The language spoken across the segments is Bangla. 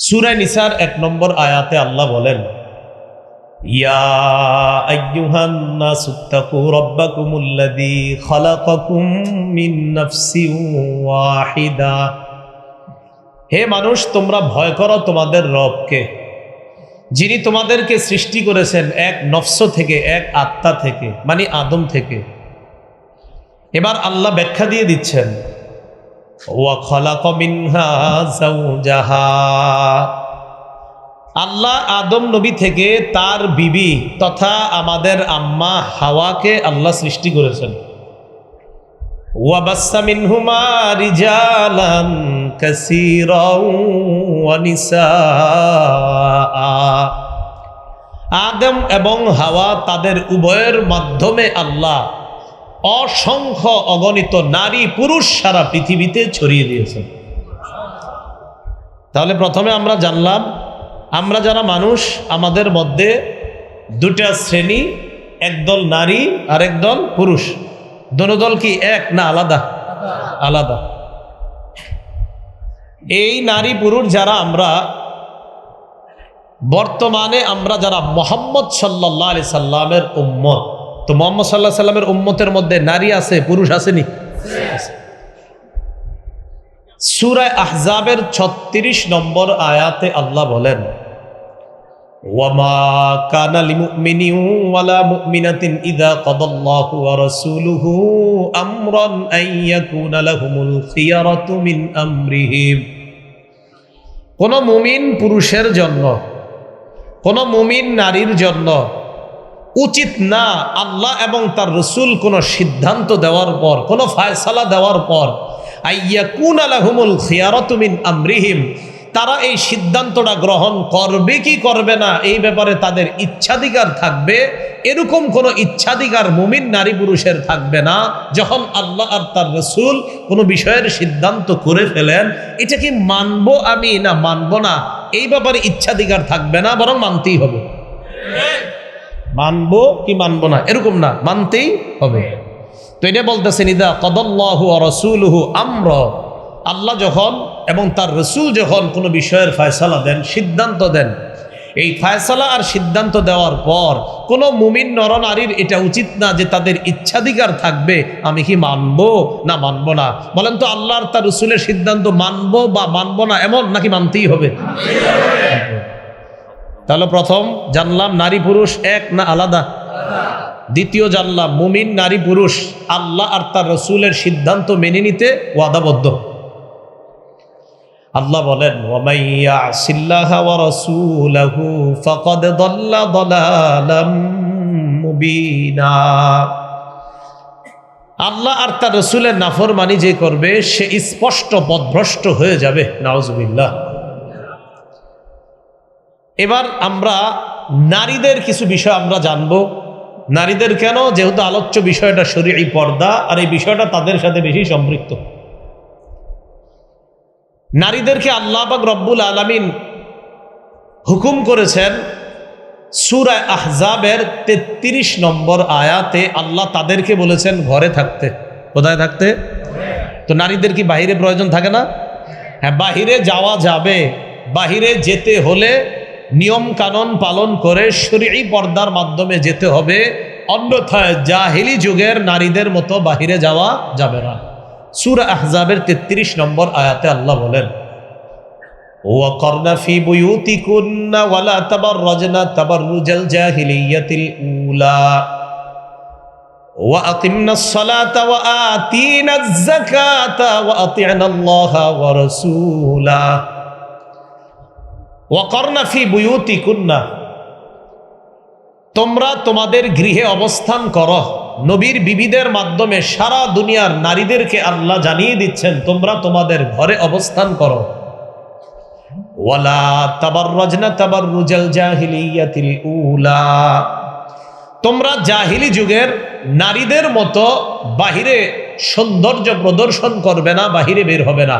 সূরা নিসার ১ নম্বর আয়াতে আল্লাহ বলেন, ইয়া আইয়ুহান নাসুত্তাকু রাব্বাকুমুল্লাযী খালাকাকুম মিন নাফসিন ওয়াহিদা। হে মানুষ, তোমরা ভয় করো তোমাদের রবকে, যিনি তোমাদেরকে সৃষ্টি করেছেন এক নফস থেকে, এক আত্মা থেকে, মানে আদম থেকে। এবার আল্লাহ ব্যাখ্যা দিয়ে দিচ্ছেন, ওয়া খালাকা মিনহা যাওজাহা। আল্লাহ আদম নবী থেকে তার বিবি তথা আমাদের আম্মা হাওয়াকে আল্লাহ সৃষ্টি করেছেন। ওয়া বাসসা মিনহুমা রিজালান কাসীরাও ওয়া নিসাআ। আদম এবং হাওয়া তাদের উভয়ের মাধ্যমে আল্লাহ অসংখ্য অগণিত নারী পুরুষ সারা পৃথিবীতে ছড়িয়ে দিয়েছেন। তাহলে প্রথমে আমরা জানলাম, আমরা যারা মানুষ, আমাদের মধ্যে দুটা শ্রেণী, একদল নারী আর একদল পুরুষ। দোনো দল কি এক না আলাদা? আলাদা। এই নারী পুরুষ যারা আমরা বর্তমানে, আমরা যারা মুহাম্মদ সাল্লাল্লাহু আলাইহি সাল্লামের উম্মত, তো মুহাম্মদ সাল্লাল্লাহু আলাইহি সাল্লামের উম্মতের মধ্যে নারী আছে, পুরুষ আসেনি? সূরা আহজাবের ৩৬ নম্বর আয়াতে আল্লাহ বলেন, ওয়ামা কানা লিমুমিনিন ওয়ালা মুমিনাতিন ইযা কাদাল্লাহু ওয়া রাসূলুহু আমরান আইয়াকুনা লাহুমুল খিয়ারাতু মিন আমরিহিম। কোন মুমিন পুরুষের জন্য, কোন মুমিন নারীর জন্য উচিত না আল্লাহ এবং তার রাসূল কোনো সিদ্ধান্ত দেওয়ার পর, কোনো ফয়সালা দেওয়ার পর, আইয়াকুনা লাহুমুল খিয়ারাতু মিন আমরিহিম, তারা এই সিদ্ধান্তটা গ্রহণ করবে কি করবে না এই ব্যাপারে তাদের ইচ্ছাধিকার থাকবে, এরকম কোনো ইচ্ছাধিকার মুমিন নারী পুরুষের থাকবে না। যখন আল্লাহ আর তার রাসূল কোনো বিষয়ের সিদ্ধান্ত করে ফেলেন, এটা কি মানবো আমি না মানবো না, এই ব্যাপারে ইচ্ছাধিকার থাকবে না, বরং মানতেই হবে। মানবো কি মানবো না এরকম না, মানতেই হবে। তো এটা বলতেছেন, ইদা কাদাল্লাহু ওয়া রাসূলুহু আমরা, আল্লাহ যখন এবং তার রাসূল যখন কোনো বিষয়ের ফয়সালা দেন, সিদ্ধান্ত দেন, এই ফয়সালা আর সিদ্ধান্ত দেওয়ার পর কোনো মুমিন নরনারীর এটা উচিত না যে তাদের ইচ্ছাধিকার থাকবে আমি কি মানবো না মানবো না। বলেন তো, আল্লাহ আর তার রাসূলের সিদ্ধান্ত মানবো বা মানবো না এমন, নাকি মানতেই হবে? তাহলে প্রথম জানলাম নারী পুরুষ এক না আলাদা। দ্বিতীয় জানলাম মুমিন নারী পুরুষ আল্লাহ আর তার রাসূলের সিদ্ধান্ত মেনে নিতে ওয়াদাবদ্ধ। আল্লাহ বলেন, ওয়ামান ইয়াসিল্লাহা ওয়া রাসূলাহু ফাকাদ দাল্লা দালালাম মুবিনা। আল্লাহ আর তার রাসূলের নাফরমানি যে করবে সে স্পষ্ট পথভ্রষ্ট হয়ে যাবে। নাউজুবিল্লাহ। এবার আমরা নারীদের কিছু বিষয় আমরা জানবো। নারীদের কেন? যেহেতু আলোচ্য বিষয়টা শরীয়ী পর্দা, আর এই বিষয়টা তাদের সাথে বেশি সম্পৃক্ত। নারীদেরকে আল্লাহ পাক রব্বুল আলামিন হুকুম করেছেন সূরা আহজাবের ৩৩ নম্বর আয়াতে। আল্লাহ তাদেরকে বলেছেন ঘরে থাকতে। কোথায় থাকতে? তো নারীদের কি বাহিরে প্রয়োজন থাকে না? হ্যাঁ, বাহিরে যাওয়া যাবে। বাহিরে যেতে হলে নিয়ম কানুন পালন করে শরীয়ী পর্দার মাধ্যমে যেতে হবে, অন্যথায় জাহিলি যুগের নারীদের মতো বাহিরে যাওয়া যাবে না। সূরা আহজাবের ৩৩ নম্বর আয়াতে আল্লাহ বলেন, ওয়াকারনা ফি বুয়ুতিকুন্না ওয়ালা তাবাররাজনা তাবাররুজাল জাহিলিয়াতিল উলা ওয়া আকিমনাস সালাতা ওয়া আতিনাজ যাকাতা ওয়া আতি'নাল্লাহা ওয়া রাসূলা। ওয়াকারনা ফি বুয়ুতিকুন্না, তোমরা তোমাদের গৃহে অবস্থান করো। নবীর বিবিদের মাধ্যমে সারা দুনিয়ার নারীদেরকে আল্লাহ জানিয়ে দিচ্ছেন তোমরা তোমাদের ঘরে অবস্থান করো। ওয়ালা তাবাররাজনা তাবাররুজাল জাহিলিয়াতিল উলা, তোমরা জাহিলি যুগের নারীদের মতো বাহিরে সৌন্দর্য প্রদর্শন করবে না, বাহিরে বের হবে না।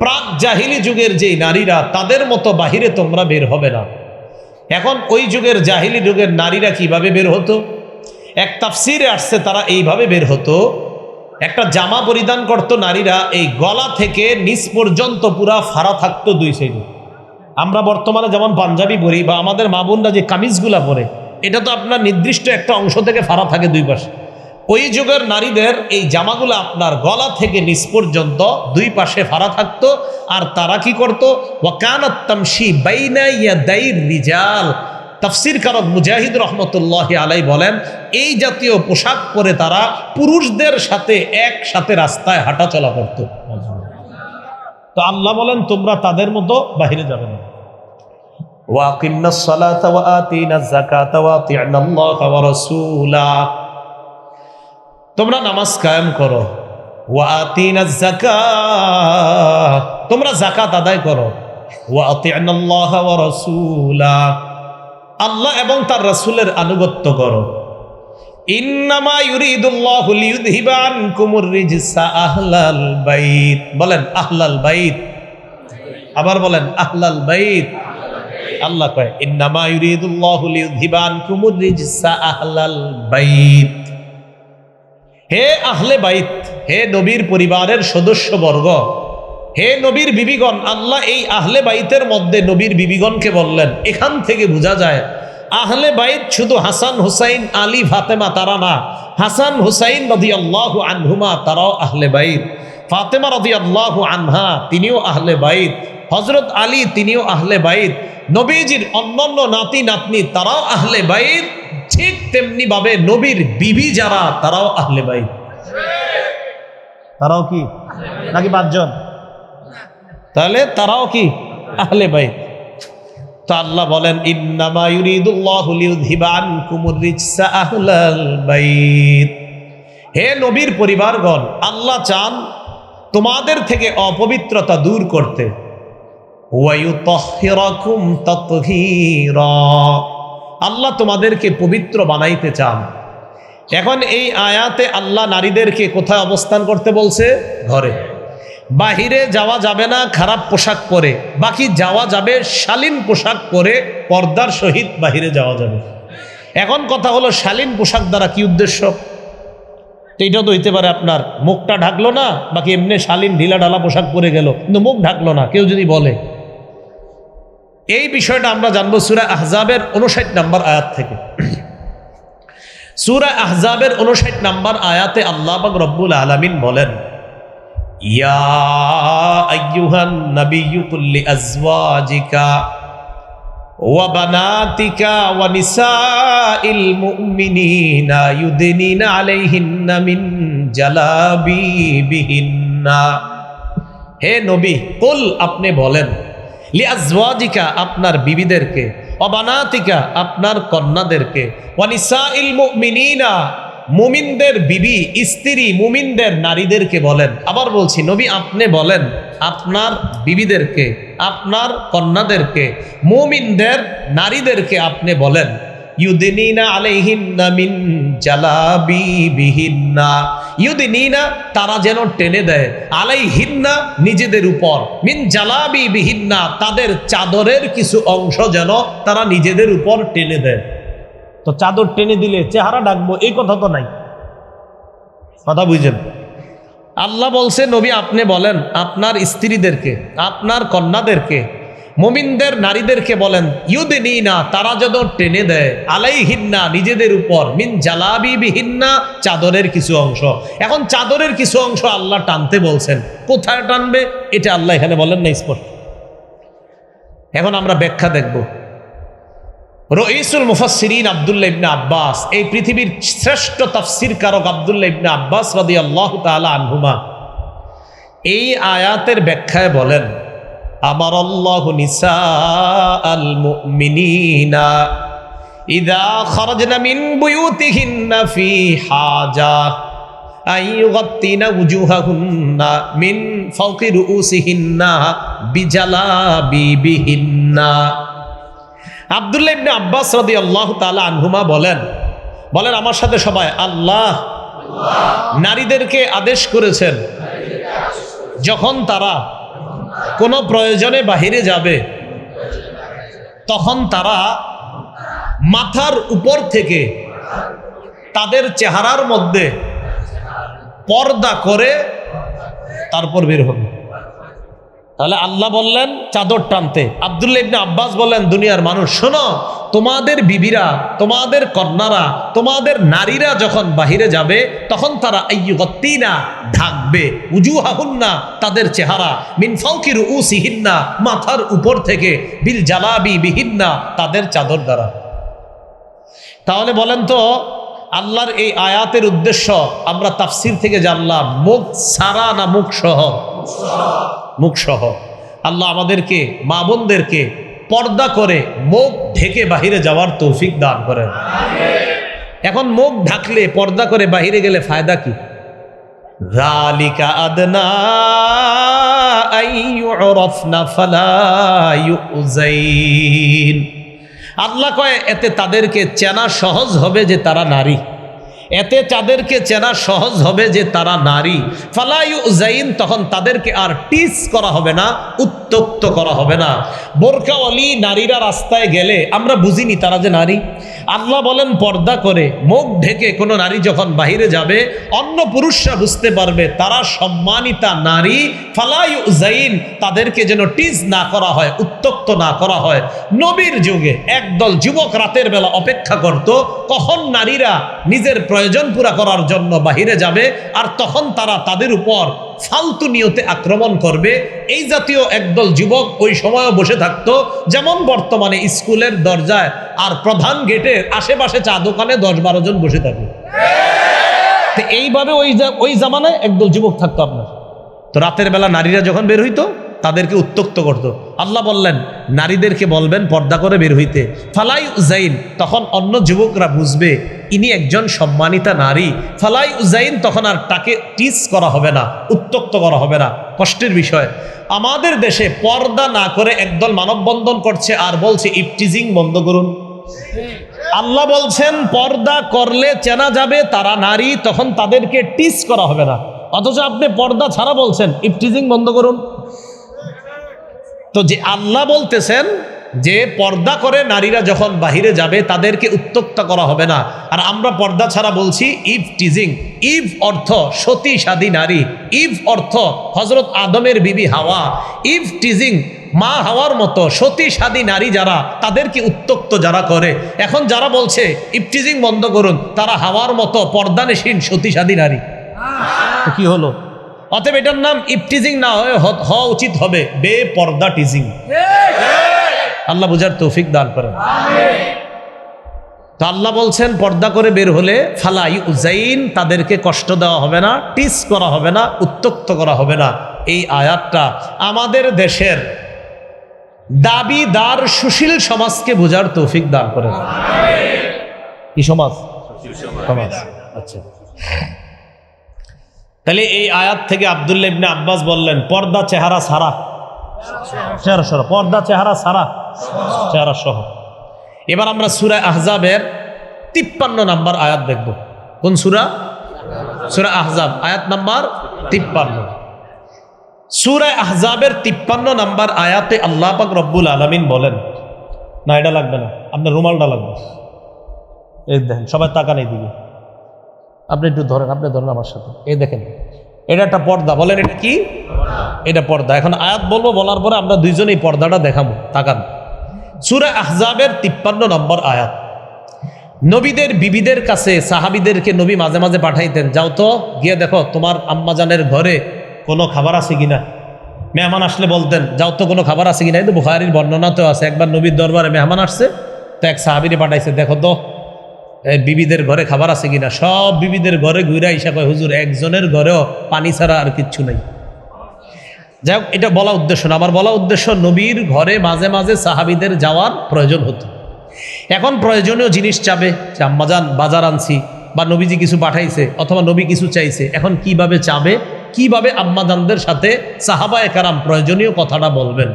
প্রাক জাহিলি যুগের যেই নারীরা, তাদের মতো বাহিরে তোমরা বের হবে না। এখন ওই যুগের জাহিলি যুগের নারীরা কিভাবে বের হতো? এক তাফসিরে আসছে তারা এইভাবে বের হতো, একটা জামা পরিধান করতো নারীরা, এই গলা থেকে নিচ পর্যন্ত পুরা ফাড়া থাকতো দুই সাইডে, আমরা বর্তমানে যেমন পাঞ্জাবি পরি বা আমাদের মা বোনরা যে কামিজগুলা পরে, এটা তো আপনার নির্দিষ্ট একটা অংশ থেকে ফাড়া থাকে দুই পাশে। ওই যুগের নারীদের এই জামাগুলো আপনার গলা থেকে নিচ পর্যন্ত দুই পাশে ফাড়া থাকতো। আর তারা কি করতো? ওয়াকানাত তামশি বাইনা ইয়াদাইর রিজাল। তাফসীর কারক মুজাহিদ রহমতুল্লাহি আলাই বলেন, এই জাতীয় পোশাক পরে তারা পুরুষদের সাথে একসাথে রাস্তায় হাঁটা চলা করত। তো আল্লাহ বলেন তোমরা তাদের মতো বাহিরে যাবে না। ওয়াকিমনাস সালাতা ওয়া আতিনাজ যাকাতা ওয়া আতি'নাল্লাহা ওয়া রাসূলা। তোমরা নামাজ কায়েম করো। ওয়া আতিনাজ যাকাত, তোমরা যাকাত আদায় করো। ওয়া আতি'নাল্লাহা ওয়া রাসূলা, আল্লাহ এবং তার রাসূলের আনুগত্য করো। ইন্নামা ইউরিদুল্লাহু লিইউযহিবা আনকুমুর রিজসা আহলাল বাইত। বলেন আহলাল বাইত, আবার বলেন আহলাল বাইত। আল্লাহ কয় ইন্নামা ইউরিদুল্লাহু লিইউযহিবা আনকুমুর রিজসা আহলাল বাইত। হে আহলে বাইত, হে নবীর পরিবারের সদস্যবর্গ, হে নবীর বিবিগণ। আল্লাহ এই আহলে বাইতের মধ্যে নবীর বিবিগণকে বললেন। এখান থেকে বোঝা যায় আহলে বাইত শুধু হাসান হুসাইন আলী ফাতেমা তারা না, হাসান হুসাইন রাদিয়াল্লাহু আনহুমা তারাও আহলে বাইত। ফাতেমা রাদিয়াল্লাহু আনহা তিনিও আহলে বাইত। হযরত আলী তিনিও আহলে বাইত। নবীজির অন্যান্য নাতি নাতনি তারাও আহলে বাইত। ঠিক তেমনি ভাবে নবীর বিবি যারা তারাও আহলে বাইত। তারাও কি নাকি 5 জন? তাহলে তারাও কি আহলে বাইত। তো আল্লাহ বলেন ইন্নামা ইউরিদুল্লাহু লিইউযহিবা আনকুমুর রিজসা আহলাল বাইত। হে নবীর পরিবারগণ, আল্লাহ চান তোমাদের থেকে অপবিত্রতা দূর করতে। ওয়া ইউতাহহিরাকুম তাতহীরা, আল্লাহ তোমাদেরকে পবিত্র বানাইতে চান। এখন এই আয়াতে আল্লাহ নারীদেরকে কোথায় অবস্থান করতে বলছে? ঘরে। বাহিরে যাওয়া যাবে না খারাপ পোশাক পরে, বাকি যাওয়া যাবে শালীন পোশাক পরে, পর্দার সহিত বাহিরে যাওয়া যাবে। এখন কথা হলো শালীন পোশাক দ্বারা কি উদ্দেশ্য? এইটা তো হইতে পারে আপনার মুখটা ঢাকলো না, বাকি এমনি শালীন ঢিলা ঢালা পোশাক পরে গেল, কিন্তু মুখ ঢাকলো না, কেউ যদি বলে। এই বিষয়টা আমরা জানবো সূরা আহজাবের 59 নম্বর আয়াত থেকে। সূরা আহজাবের 59 নম্বর আয়াতে আল্লাহ পাক রব্বুল আলামিন বলেন, ইয়া আইয়ুহান নাবিয়্যু কুল লিআজওয়াজিকা ওয়া বানাতিকা ওয়া নিসাইল মুমিনিনা ইউদিনিনা আলাইহিন্না মিন জালাবিবিহিন্না। হে নবী, কুল আপনি বলেন, লিআজওয়াজিকা আপনার বিবিদেরকে, ওয়া বানাতিকা আপনার কন্যাদেরকে, ওয়া নিসাইল মুমিনিনা মুমিনদের বিবি স্ত্রী মুমিনদের নারীদেরকে বলেন। আবার বলছি নবী আপনি বলেন আপনার বিবিদেরকে, আপনার কন্যাদেরকে, মুমিনদের নারীদেরকে আপনি বলেন, ইউদিনিনা আলাইহিন্না মিন জালাবিবিহিন্না, ইউদিনিনা তারা যেন টেনে দেয়, আলাইহিন্না নিজেদের উপর, মিন জালাবিবিহিন্না তাদের চাদরের কিছু অংশ যেন তারা নিজেদের উপর টেনে দেয়। তো চাদর টেনে দিলে চেহারা ডাকবো এই কথা তো নাই, কথা বুঝেন। আল্লাহ বলছে নবী আপনি বলেন আপনার স্ত্রীদেরকে, আপনার কন্যাদেরকে, মুমিনদের নারীদেরকে বলেন, ইউদিনিনা তারা যেন টেনে দেয়, আলাইহিন্না নিজেদের উপর, মিন জালাবিবিহিন্না চাদরের কিছু অংশ। এখন চাদরের কিছু অংশ আল্লাহ টানতে বলছেন, কোথায় টানবে এটা আল্লাহ এখানে বলেন না স্পষ্ট। এখন আমরা ব্যাখ্যা দেখব। রঈসুল মুফাসসিরিন আব্দুল্লাহ ইবনে আব্বাস, এই পৃথিবীর শ্রেষ্ঠ তাফসীর কারক আব্দুল্লাহ ইবনে আব্বাস রাদিয়াল্লাহু তাআলা আনহুমা এই আয়াতের ব্যাখ্যায় বলেন, আমারাল্লাহু নিসাআল মুমিনিনা ইযা খারাজনা মিন বুয়ুতিহিন্না ফি হাজা আইয়ুগাত্তিনা উজুহাহুন্না মিন ফাওকি রুউসিহিন্না বিজালাবিবিহিন্না। আব্দুল্লাহ ইবনে আব্বাস রাদিয়াল্লাহু তাআলা আনহুমা বলেন আমার সাথে সবাই, আল্লাহ নারীদেরকে আদেশ করেছেন যখন তারা কোনো প্রয়োজনে বাহিরে যাবে তখন তারা মাথার উপর থেকে তাদের চেহারার মধ্যে পর্দা করে তারপর বের হবে। তাহলে আল্লাহ বললেন চাদর টানতে, আব্দুল্লাহ ইবনে আব্বাস বললেন দুনিয়ার মানুষ শোনো, তোমাদের বিবিরা, তোমাদের কন্যারা, তোমাদের নারীরা যখন বাহিরে যাবে তখন তারা আইয়ুগত্তিনা ঢাকবে, উজুহাহুন্না তাদের চেহারা, মিন ফাওকি রুউসিহিন্না মাথার উপর থেকে, বিল জালাবি বিহিন্না তাদের চাদর দ্বারা। তাহলে বলেন তো আল্লাহর এই আয়াতের উদ্দেশ্য আমরা তাফসির থেকে জানলাম মুখ সারা না মুখ সহ? মুখ সহ। আল্লাহ আমাদেরকে মা বোনদেরকে পর্দা করে মুখ ঢেকে বাহিরে যাওয়ার তৌফিক দান করেন। এখন মুখ ঢাকলে পর্দা করে বাহিরে গেলে ফায়দা কি? যালিকা আদনা আইয়ুরাফনা ফালা ইউযাইন। আল্লাহ কয় এতে তাদেরকে চেনা সহজ হবে যে তারা নারী, এতে তাদেরকে চেনা সহজ হবে যে তারা নারী। ফালা ইউযাইন, তখন তাদেরকে আর টিস করা হবে না, উত্তক্ত করা হবে না। বোরকাওয়ালি নারীরা রাস্তায় গেলে আমরা বুঝিনি তারা যে নারী। আল্লাহ বলেন পর্দা করে মুখ ঢেকে কোনো নারী যখন বাহিরে যাবে অন্য পুরুষরা বুঝতে পারবে তারা সম্মানিতা নারী। ফালা ইউযাইন, তাদেরকে যেন টিজ না করা হয়, উত্তক্ত না করা হয়। নবীর যুগে একদল যুবক রাতের বেলা অপেক্ষা করত কখন নারীরা নিজের প্রয়োজন পুরা করার জন্য বাহিরে যাবে, আর তখন তারা তাদের উপর ফালতু নিয়তে আক্রমণ করবে। এই জাতীয় একদল যুবক ওই সময়ও বসে থাকতো, যেমন বর্তমানে স্কুলের দরজায় আর প্রধান গেটের আশেপাশে চা দোকানে 10-12 জন বসে থাকে। তো এইভাবে ওই জামানায় একদল যুবক থাকতো আপনার। তো রাতের বেলা নারীরা যখন বের হইতো তাদেরকে উত্তক্ত করত। আল্লাহ বললেন নারীদেরকে বলবেন পর্দা করে বের হইতে। ফালাই উজাইন, তখন অন্য যুবকরা বুঝবে ইনি একজন সম্মানিতা নারী। ফালাই উজাইন, তখন আর তাকে টিস করা হবে না, উত্তক্ত করা হবে না। কষ্টের বিষয় আমাদের দেশে পর্দা না করে একদল মানববন্ধন করছে আর বলছে ইফটিজিং বন্ধ করুন। আল্লাহ বলছেন পর্দা করলে চেনা যাবে তারা নারী, তখন তাদেরকে টিস করা হবে না, অথচ আপনি পর্দা ছাড়া বলছেন ইফটিজিং বন্ধ করুন। তো যে আল্লাহ বলতেছেন যে পর্দা করে নারীরা যখন বাহিরে যাবে তাদেরকে উত্তক্ত করা হবে না, আর আমরা পর্দা ছাড়া বলছি ইভ টিজিং। ইভ অর্থ সতী সাদী নারী, ইভ অর্থ হজরত আদমের বিবি হাওয়া। ইভ টিজিং মা হাওয়ার মতো সতী সাদী নারী যারা, তাদেরকে উত্তক্ত যারা করে। এখন যারা বলছে ইফটিজিং বন্ধ করুন তারা হাওয়ার মতো পর্দানেশীন সতী সাদী নারী। কি হলো? অতএব এটার নাম ইফটিজিং না হওয়া উচিত হবে বেপর্দা টিজিং। আল্লাহ বুঝার তৌফিক দান করেন। তো আল্লাহ বলছেন পর্দা করে বের হলে ফালা ইউযাইন, তাদেরকে কষ্ট দেওয়া হবে না, টিস করা হবে না, উত্তক্ত করা হবে না। এই আয়াতটা আমাদের দেশের দাবিদার সুশীল সমাজকে বোঝার তৌফিক দান করেন। কি সমাজ? সমাজ। আচ্ছা, তাহলে এই আয়াত থেকে আব্দুল্লাহ ইবনে আব্বাস বললেন পর্দা চেহারা সারা, চেহারা সহ, পর্দা চেহারা সারা, চেহারা সহ। এবার আমরা সূরা আহজাবের 53 নম্বর আয়াত দেখব। কোন সূরা? সূরা আহজাব, আয়াত নাম্বার 53। সূরা আহজাবের 53 নম্বর আয়াতে আল্লাহ পাক রব্বুল আলামিন বলেন, না এটা লাগবে না, আপনার রুমালটা লাগবে। এই দেখেন, সবাই তাকান এই দিকে, আপনি একটু ধরেন, আপনি ধরেন আমার সাথে। এই দেখেন, এটা একটা পর্দা। বলেন এটা কি? এটা পর্দা। এখন আয়াত বলবো, বলার পরে আমরা দুইজনেই পর্দাটা দেখাবো। তাকান, সূরা আহজাবের 53 নম্বর আয়াত। নবীদের বিবিদের কাছে সাহাবীদেরকে নবী মাঝে মাঝে পাঠাইতেন, যাও তো গিয়ে দেখো তোমার আম্মাজানের ঘরে কোনো খাবার আছে কিনা। মেহমান আসলে বলতেন যাও তো কোনো খাবার আছে কিনা। এই তো বুখারীর বর্ণনাতেও আছে, একবার নবীর দরবারে মেহমান আসছে, তো এক সাহাবীরে পাঠাইছে, দেখো তো বিবিদের ঘরে খাবার আছে কিনা। সব বিবিদের ঘরে ঘুরে ইসা কয় হুজুর একজনের ঘরেও পানি ছাড়া আর কিচ্ছু নাই। যাই হোক, এটা বলা উদ্দেশ্য না। আমার বলা উদ্দেশ্য নবীর ঘরে মাঝে মাঝে সাহাবীদের যাওয়ার প্রয়োজন হতো। এখন প্রয়োজনীয় জিনিস চাবে, যে আম্মাজান বাজার আনছি, বা নবীজি কিছু পাঠাইছে, অথবা নবী কিছু চাইছে, এখন কিভাবে চাবে, কিভাবে আম্মাজানদের সাথে সাহাবায়ে কেরাম প্রয়োজনীয় কথাটা বলবেন।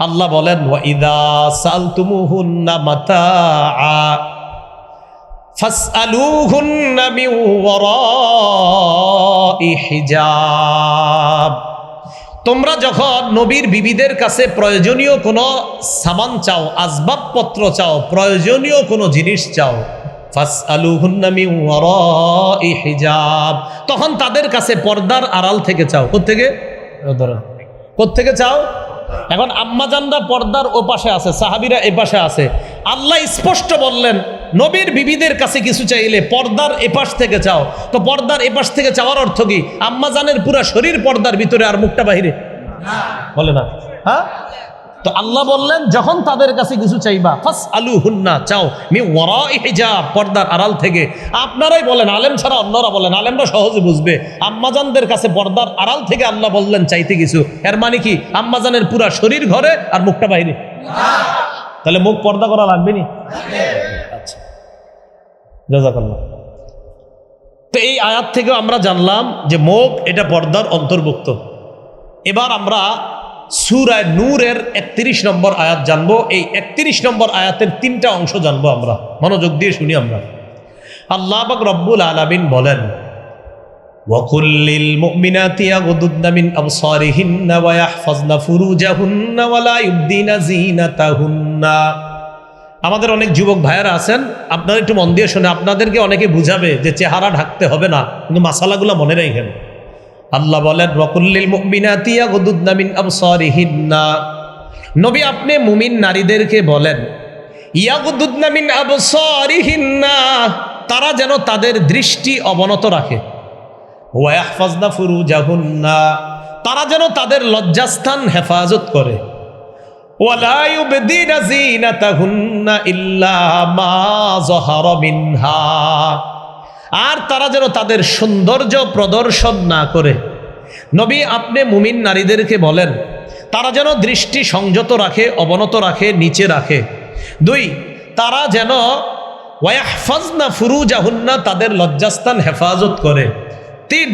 আল্লাহ বলেন ওয়াইদা সালতুমুহুন্না মাতাআ ফাসআলুহুন্না মিন ওয়ারাই হিজাব। তোমরা যখন নবীর বিবিদের কাছে প্রয়োজনীয় কোনো সামান চাও, আসবাবপত্র চাও, প্রয়োজনীয় কোনো জিনিস চাও, ফাসআলুহুন্না মিন ওয়ারাই হিজাব, তখন তাদের কাছে পর্দার আড়াল থেকে চাও। কোত্থেকে? ধরেন কোত্থেকে চাও? এখন আম্মাজানরা পর্দার ও পাশে আছে, সাহাবীরা এ পাশে আছে। আল্লাহ স্পষ্ট বললেন নবীর বিবিদের কাছে কিছু চাইলে পর্দার এপাশ থেকে চাও। তো পর্দার এপাশ থেকে চাওয়ার অর্থ কি? আম্মাজানের পুরা শরীর পর্দার ভিতরে আর মুখটা বাহিরে? বলে না, হ্যাঁ? তো আল্লাহ বললেন যখন তাদের কাছে কিছু চাইবা ফাস আলু হুন্না, চাও মি ওয়ারাই হিজাব, পর্দার আড়াল থেকে। আপনারাই বলেন, আলেম ছাড়া অন্যরা বলেন, আলেমরা সহজে বুঝবে। আম্মাজানদের কাছে পর্দার আড়াল থেকে আল্লাহ বললেন চাইতে কিছু, এর মানে কি আম্মাজানের পুরা শরীর ঘরে আর মুখটা বাইরে? তাহলে মুখ পর্দা করা লাগবে নি? আচ্ছা, জাযাকাল্লাহ। তো এই আয়াত থেকেও আমরা জানলাম যে মুখ এটা পর্দার অন্তর্ভুক্ত। এবার আমরা সূরা নূরের 31 নম্বর আয়াত জানবো। এই 31 নম্বর আয়াতের 3টা অংশ জানবো আমরা, মনোযোগ দিয়ে শুনি আমরা। আল্লাহ পাক রব্বুল আলামিন বলেন, ওয়াকুল লিল মুমিনাতি ইয়াগুদুদনা মিন আবসারিহিন্না ওয়া ইয়াহফাজনা ফুরুজাহুন্না ওয়া লা ইউবদিনা যিনাতাহুন্না। আমাদের অনেক যুবক ভাইয়েরা আছেন, আপনারা একটু মন দিয়ে শুনে, আপনাদেরকে অনেকে বুঝাবে যে চেহারা ঢাকতে হবে না, কিন্তু মাসালাগুলো মনে রাখেন। আল্লাহ বলেন ওয়াকুল্লিল মুমিনাতি ইয়াগুদুদনা মিন আবসারিহিন্না, নবী আপনি মুমিন নারীদেরকে বলেন ইয়াগুদুদনা মিন আবসারিহিন্না, তারা যেন তাদের দৃষ্টি অবনত রাখে। ওয়া ইয়াহফাজনা ফুরুজাহুন্না, তারা যেন তাদের লজ্জাস্থান হেফাজত করে। ওয়া লা ইউবদিনা যিনাতাহুন্না ইল্লা মা যাহারা মিনহা, আর তারা যেন তাদের সৌন্দর্য প্রদর্শন না করে। নবী আপনি মুমিন নারীদেরকে বলেন তারা যেন দৃষ্টি সংযত রাখে, অবনত রাখে, নিচে রাখে। 2, তারা যেন ওয়াহফাজনা ফুরুজাহুন্না, তাদের লজ্জাস্থান হেফাজত করে। 3,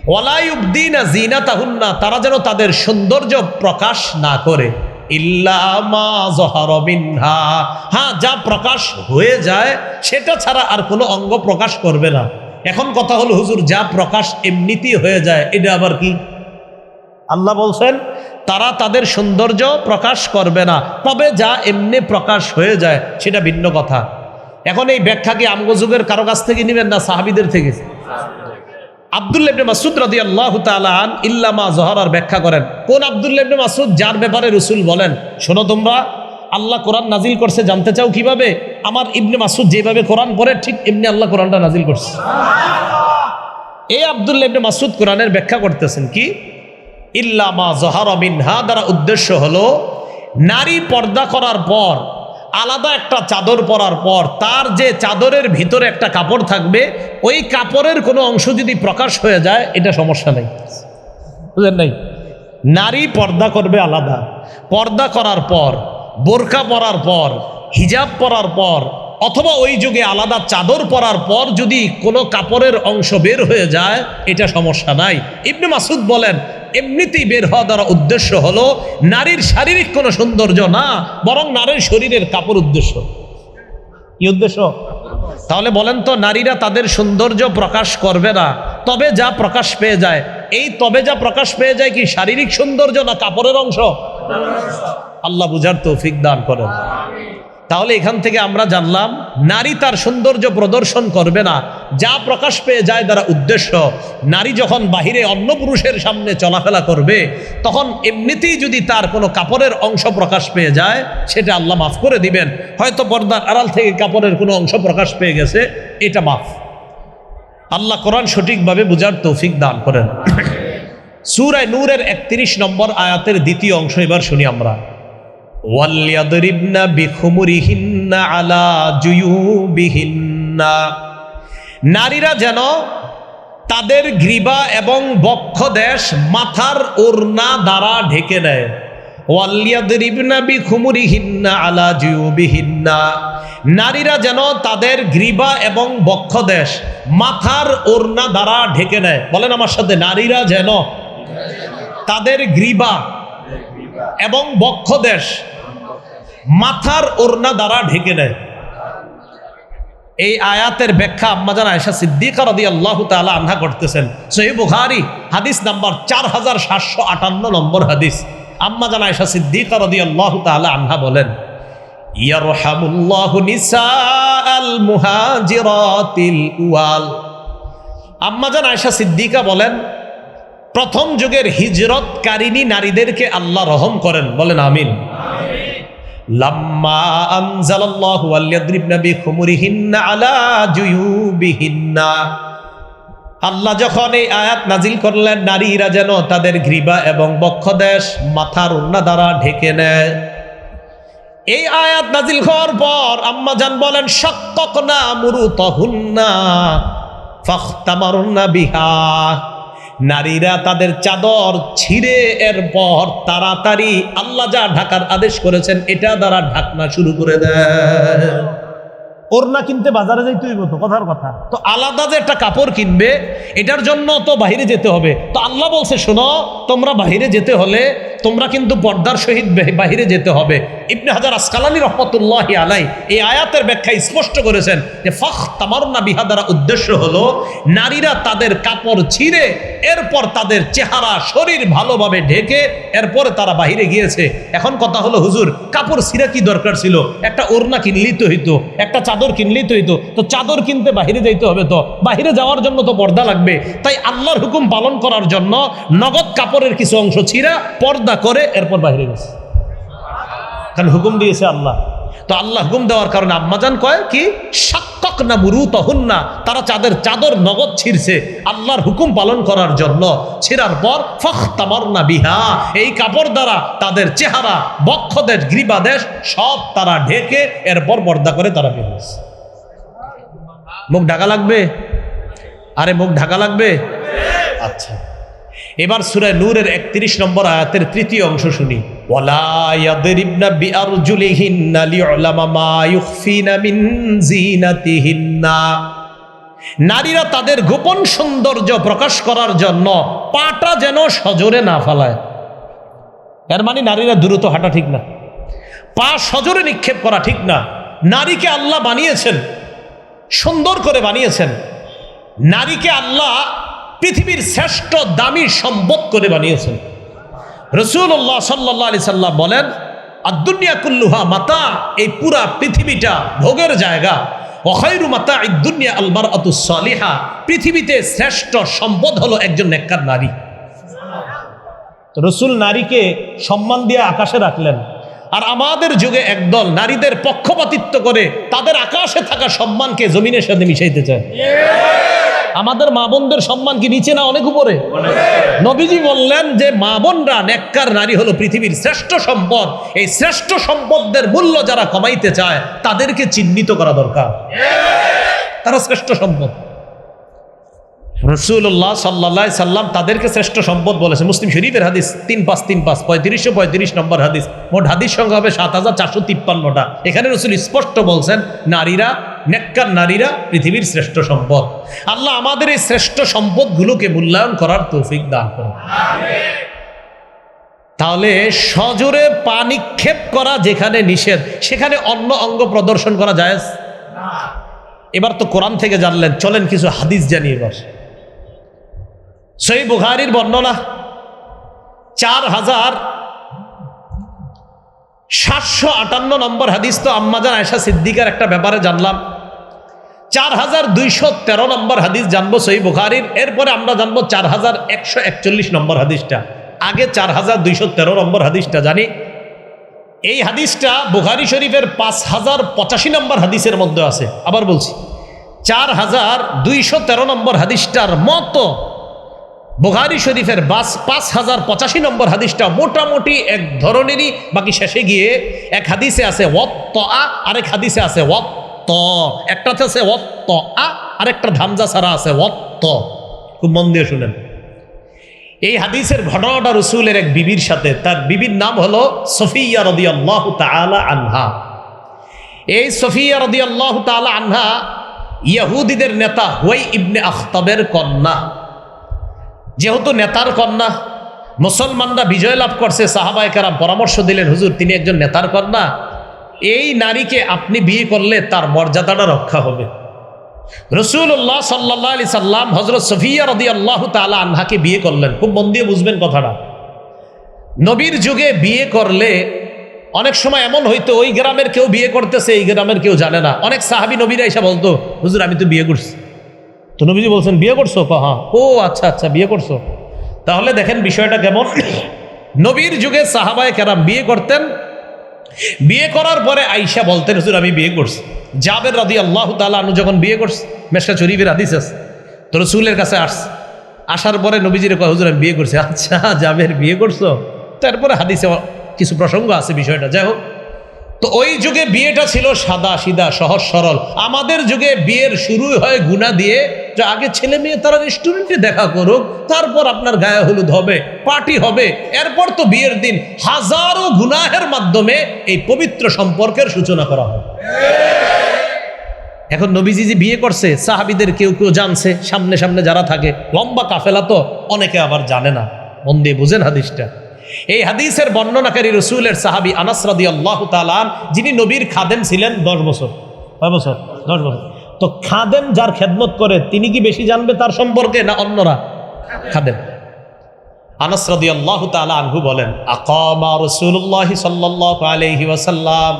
ওয়ালা ইউবদিনা যিনাতাহুন্না, তারা যেন তাদের সৌন্দর্য প্রকাশ না করে। ইল্লা মা যাহারা মিনহা, হ্যাঁ যা প্রকাশ হয়ে যায় সেটা ছাড়া আর কোনো অঙ্গ প্রকাশ করবে না। এখন কথা হলো হুজুর যা প্রকাশ এমনিতেই হয়ে যায় এটা আবার কি? আল্লাহ বলছেন তারা তাদের সৌন্দর্য প্রকাশ করবে না, তবে যা এমনি প্রকাশ হয়ে যায় সেটা ভিন্ন কথা। এখন এই ব্যাখ্যা কি আমগো যুগের কারো কাছ থেকে নেবেন না সাহাবীদের থেকে? আব্দুল্লাহ ইবনে মাসউদ রাদিয়াল্লাহু তাআলা আন ইল্লা মা যাহারার ব্যাখ্যা করেন। কোন আব্দুল্লাহ ইবনে মাসউদ? যার ব্যাপারে রাসূল বলেন শোনো তোমরা আল্লাহ কোরআন নাজিল করছে, জানতে চাও কিভাবে? আমার ইবনে মাসউদ যেভাবে কোরআন পড়ে ঠিক এমনি আল্লাহ কোরআনটা নাজিল করছে। এই আব্দুল্লাহ ইবনে মাসউদ কোরআনের ব্যাখ্যা করতেছেন কি ইল্লা মা যাহারা মিনহা দ্বারা উদ্দেশ্য হলো নারী পর্দা করার পর, আলাদা একটা চাদর পরার পর তার যে চাদরের ভিতরে একটা কাপড় থাকবে, ওই কাপড়ের কোনো অংশ যদি প্রকাশ হয়ে যায় এটা সমস্যা নেই। বুঝলেন নাই? নারী পর্দা করবে আলাদা, পর্দা করার পর, বোরকা পরার পর, হিজাব পরার পর, অথবা ওই যুগে আলাদা চাদর পরার পর যদি কোনো কাপড়ের অংশ বের হয়ে যায় এটা সমস্যা নাই। ইবনে মাসউদ বলেন এমনিতেই বের হওয়া দ্বারা উদ্দেশ্য হলো নারীর শারীরিক কোনো সৌন্দর্য না, বরং নারীর শরীরের কাপড় উদ্দেশ্য। কি উদ্দেশ্য? তাহলে বলেন তো নারীরা তাদের সৌন্দর্য প্রকাশ করবে না, তবে যা প্রকাশ পেয়ে যায়, এই তবে যা প্রকাশ পেয়ে যায় কি শারীরিক সৌন্দর্য না কাপড়ের অংশ? আল্লাহ বুঝার তৌফিক দান করেন। তাহলে এখান থেকে আমরা জানলাম নারী তার সৌন্দর্য প্রদর্শন করবে না, যা প্রকাশ পেয়ে যায় দ্বারা উদ্দেশ্য নারী যখন বাহিরে অন্য পুরুষের সামনে চলাফেরা করবে তখন এমনিতেই যদি তার কোনো কাপড়ের অংশ প্রকাশ পেয়ে যায় সেটা আল্লাহ মাফ করে দিবেন। হয়তো পর্দার আড়াল থেকে কাপড়ের কোনো অংশ প্রকাশ পেয়ে গেছে, এটা মাফ। আল্লাহ কোরআন সঠিকভাবে বুঝার তৌফিক দান করেন। সূরা নূরের 31 নম্বর আয়াতের দ্বিতীয় অংশ এবার শুনি আমরা। ওয়ালিয়াদরিবনা বিখুমুরিহিন্না আলা জুয়ুবিহিন্না, নারীরা যেন তাদের গ্রীবা এবং বক্ষদেশ মাথার ওড়না দ্বারা ঢেকে নেয়। ওয়ালিয়াদরিবনা বিখুমুরিহিন্না আলা জুয়ুবিহিন্না, নারীরা যেন তাদের গ্রীবা এবং বক্ষদেশ মাথার ওড়না দ্বারা ঢেকে নেয়। বলেন আমার সাথে, নারীরা যেন তাদের গ্রীবা এবং বক্ষদেশ মাথার ওড়না দ্বারা ঢেকে নেয়। এই আয়াতের ব্যাখ্যা আম্মাজান আয়েশা সিদ্দিকা রাদিয়াল্লাহু তাআলা আনহা করতেছেন। সহিহ বুখারী হাদিস নাম্বার 4758 নম্বর হাদিস। আম্মাজান আয়েশা সিদ্দিকা রাদিয়াল্লাহু তাআলা আনহা বলেন, ইয়ারহামুল্লাহু নিসাআল মুহাজিরাতিল উয়াল। আম্মাজান আয়েশা সিদ্দিকা বলেন প্রথম যুগের হিজরতকারিনী নারীদেরকে আল্লাহ রহম করেন, বলেন আমিন। লাম্মা আনজালাল্লাহু ওয়ালিয়াদরিবনা বিখুমুরিহিন্না আলা জুয়ুবিহিন্না, আল্লাহ যখন এই আয়াত নাজিল করলেন নারীরা যেন তাদের গ্রীবা এবং বক্ষদেশ মাথার ওড়না দ্বারা ঢেকে নেয়, এই আয়াত নাজিল হওয়ার পর আম্মা জান বলেন শাক্কাকনা মুরুতাহুন্না ফাখতামারুনা বিহা, নারীরা তাদের চাদর ছিঁড়ে এরপর তাড়াতাড়ি আল্লাহ যা ঢাকার আদেশ করেছেন এটা দ্বারা ঢাকনা শুরু করে দেয়। ওড়না কিনতে বাজারে যাইতে হইব তো, কথার কথা তো, আলাদা যে একটা কাপড় কিনবে এটার জন্য তো বাইরে যেতে হবে। তো আল্লাহ বলছে শোনো, তোমরা বাইরে যেতে হলে তোমরা কিন্তু পর্দার সহিত বাইরে যেতে হবে। ইবনে হাজার আসকালানী রহমতুল্লাহি আলাই এই আয়াতের ব্যাখ্যা স্পষ্ট করেছেন যে ফাখতামারনা বিহা দ্বারা উদ্দেশ্য হলো নারীরা তাদের কাপড় ছিঁড়ে এরপর তাদের চেহারা শরীর ভালোভাবে ঢেকে এরপরে তারা বাইরে গিয়েছে। এখন কথা হলো হুজুর কাপড় ছিঁড়া কি দরকার ছিল? একটা ওড়না কিনলেই তো হইতো, একটা চাদর কিনলেই তো হইতো। তো চাদর কিনতে বাহিরে যাইতে হবে, তো বাহিরে যাওয়ার জন্য তো পর্দা লাগবে। তাই আল্লাহর হুকুম পালন করার জন্য নগদ কাপড়ের কিছু অংশ ছিঁড়া পর্দা করে এরপর বাহিরে গেছে, কারণ হুকুম দিয়েছে আল্লাহ। তো আল্লাহ হুকুম দেওয়ার কারণে আম্মাজান কয় কি শাক্কাকনা মুরুতাহুন্না, তারা চাদর নগদ ছিঁড়ছে আল্লাহর হুকুম পালন করার জন্য। ছিঁড়ার পর ফাখতামারনা বিহা, এই কাপড় দ্বারা তাদের চেহারা বক্ষদেশ গ্রীবাদেশ সব তারা ঢেকে এরপর পর্দা করে তারা বের হয়েছে। মুখ ঢাকা লাগবে? আরে মুখ ঢাকা লাগবে? আচ্ছা, এবার সূরা নূরের 31 নম্বর আয়াতের তৃতীয় অংশ শুনি। ওয়ালা ইয়াদরিবনা বিআরজুলিহিন্না লিউলামা মা ইউখফিনা মিন জিনাতিহিন্না, নারীরা তাদের গোপন সৌন্দর্য প্রকাশ করার জন্য পাটা যেন সজোরে না ফালায়। এর মানে নারীরা দ্রুত হাঁটা ঠিক না, পা সজোরে নিক্ষেপ করা ঠিক না। নারীকে আল্লাহ বানিয়েছেন, সুন্দর করে বানিয়েছেন। নারীকে আল্লাহ পৃথিবীর শ্রেষ্ঠ দামি সম্পদ করে বানিয়েছেন। রাসূলুল্লাহ সাল্লাল্লাহু আলাইহি সাল্লাম বলেন আদ-দুনিয়া কুল্লুহা মাতা, এই পুরা পৃথিবীটা ভোগের জায়গা। ওয়া খায়রু মাতা'id দুনিয়া আল মারআতুস সালিহা, পৃথিবীতে শ্রেষ্ঠ সম্পদ হলো একজন নেককার নারী। তো রাসূল নারীকে সম্মান দিয়ে আকাশে রাখলেন, আর আমাদের যুগে একদল নারীদের পক্ষপাতিত্ব করে তাদের আকাশে থাকা সম্মানকে জমিনের সাথে মিশাইতে চায়। আমাদের মা বোনদের সম্মান কি নিচে না অনেক উপরে? নবীজি বললেন যে মা বোনরা নেককার নারী হলো পৃথিবীর শ্রেষ্ঠ সম্পদ। এই শ্রেষ্ঠ সম্পদের মূল্য যারা কমাইতে চায় তাদেরকে চিহ্নিত করা দরকার, তারা শ্রেষ্ঠ সম্পদ। রাসূলুল্লাহ সাল্লাল্লাহু আলাইহি সাল্লাম তাদেরকে শ্রেষ্ঠ সম্পদ বলেছে। মুসলিম শরীফের হাদিস 3535 3535 নম্বর হাদিস, মোট হাদিস সংখ্যা হবে 7453টা। এখানে রাসূল স্পষ্ট বলছেন নারীরা, নেককার নারীরা পৃথিবীর শ্রেষ্ঠ সম্পদ। আল্লাহ আমাদের এই শ্রেষ্ঠ সম্পদগুলোকে মূল্যায়ন করার তৌফিক দান করুন। তাহলে সজোরে পা নিক্ষেপ করা যেখানে নিষেধ, সেখানে অন্য অঙ্গ প্রদর্শন করা জায়েজ না। এবার তো কোরআন থেকে জানলেন, চলেন কিছু হাদিস জানি। এবার সহিহ বুখারীর বর্ণনা 4758 নম্বর হাদিস। তো আম্মাজান আয়েশা সিদ্দিকার একটা ব্যাপারে জানলাম। 4213 নম্বর হাদিস জানবো সহিহ বুখারীর। এরপরে আমরা জানবো 4141 নম্বর হাদিসটা। আগে 4213 নম্বর হাদিসটা জানি। এই হাদিসটা বুখারী শরীফের 5085 নম্বর হাদিসের মধ্যে আছে। আবার বলছি 4213 নম্বর হাদিসটার মতো বুখারী শরীফের 5085 নম্বর হাদিসটা মোটামুটি এক ধরনেরই, বাকি শেষে গিয়ে এক হাদিসে আছে ওয়াত্তা, আরেক হাদিসে আছে ওয়াত্ত, একটাতে আছে ওয়াত্তা, আরেকটা ধামজা ছাড়া আছে ওয়াত্ত। খুব মন দিয়ে শুনেন। এই হাদিসের ঘটনাটা রাসূলের এক বিবির সাথে, তার বিবির নাম হলো সফিয়া রাদিয়াল্লাহু তাআলা আনহা। এই সফিয়া রাদিয়াল্লাহু তাআলা আনহা ইহুদিদের নেতা হুয়াই ইবনে আখতাবের কন্যা। যেহেতু নেতার কন্যা, মুসলমানরা বিজয় লাভ করছে, সাহাবায়ে কেরাম পরামর্শ দিলেন হুজুর তিনি একজন নেতার কন্যা, এই নারীকে আপনি বিয়ে করলে তার মর্যাদাটা রক্ষা হবে। রাসূলুল্লাহ সাল্লাল্লাহু আলাইহি সাল্লাম হযরত সফিয়া রাদিয়াল্লাহু তাআলা আনহাকে বিয়ে করলেন। খুব মন দিয়ে বুঝবেন কথাটা। নবীর যুগে বিয়ে করলে অনেক সময় এমন হইতো ওই গ্রামের কেউ বিয়ে করতেছে, এই গ্রামের কেউ জানে না। অনেক সাহাবী নবীরা এসে বলতো হুজুর আমি তো বিয়ে করছি। তো নবীজি বলছেন বিয়ে করছো? হ্যাঁ। ও আচ্ছা আচ্ছা বিয়ে করছো, তাহলে দেখেন বিষয়টা কেমন। নবীর যুগে সাহাবায়ে কেরাম বিয়ে করতেন, বিয়ে করার পরে আয়েশা বলতেন হুজুর আমি বিয়ে করছি। জাবের রাদিয়াল্লাহু তাআলা আনহু যখন বিয়ে করছে, মেশকাত শরীফের হাদিস আছে, তো রাসূলের কাছে আসছে, আসার পরে নবীজির কয় হুজুর আমি বিয়ে করছি। আচ্ছা জাবের বিয়ে করছো? তারপরে হাদিসে কিছু প্রসঙ্গ আছে বিষয়টা, যাই হোক। তো ওই যুগে বিয়েটা ছিল সাদা সিধা সহজ সরল। আমাদের যুগে বিয়ের শুরু হয় গুনাহ দিয়ে, যে আগে ছেলে মেয়ে তারা রেস্টুরেন্টে দেখা করুক, তারপর আপনার গায়ে হলুদ হবে, পার্টি হবে, এরপর তো বিয়ের দিন হাজারো গুনাহের মাধ্যমে এই পবিত্র সম্পর্কের সূচনা করা হয়। এখন নবীজি যে বিয়ে করছে, সাহাবীদের কেউ কেউ জানছে, সামনে সামনে যারা থাকে, লম্বা কাফেলা তো অনেকে আবার জানে না। মন দিয়ে বুঝেন হাদিসটা। এই হাদিসের বর্ণনাকারী রসুলের সাহাবী আনাস রাদিয়াল্লাহু তাআলা, যিনি নবীর খাদেম ছিলেন 10 বছর। কয় বছর? 10 বছর। তো খাদেম যার খেদমত করে তিনি কি বেশি জানবে তার সম্পর্কে না অন্যরা? খাদেম। আনাস রাদিয়াল্লাহু তাআলা আনহু বলেন, আকামা রাসূলুল্লাহ সাল্লাল্লাহু আলাইহি ওয়াসাল্লাম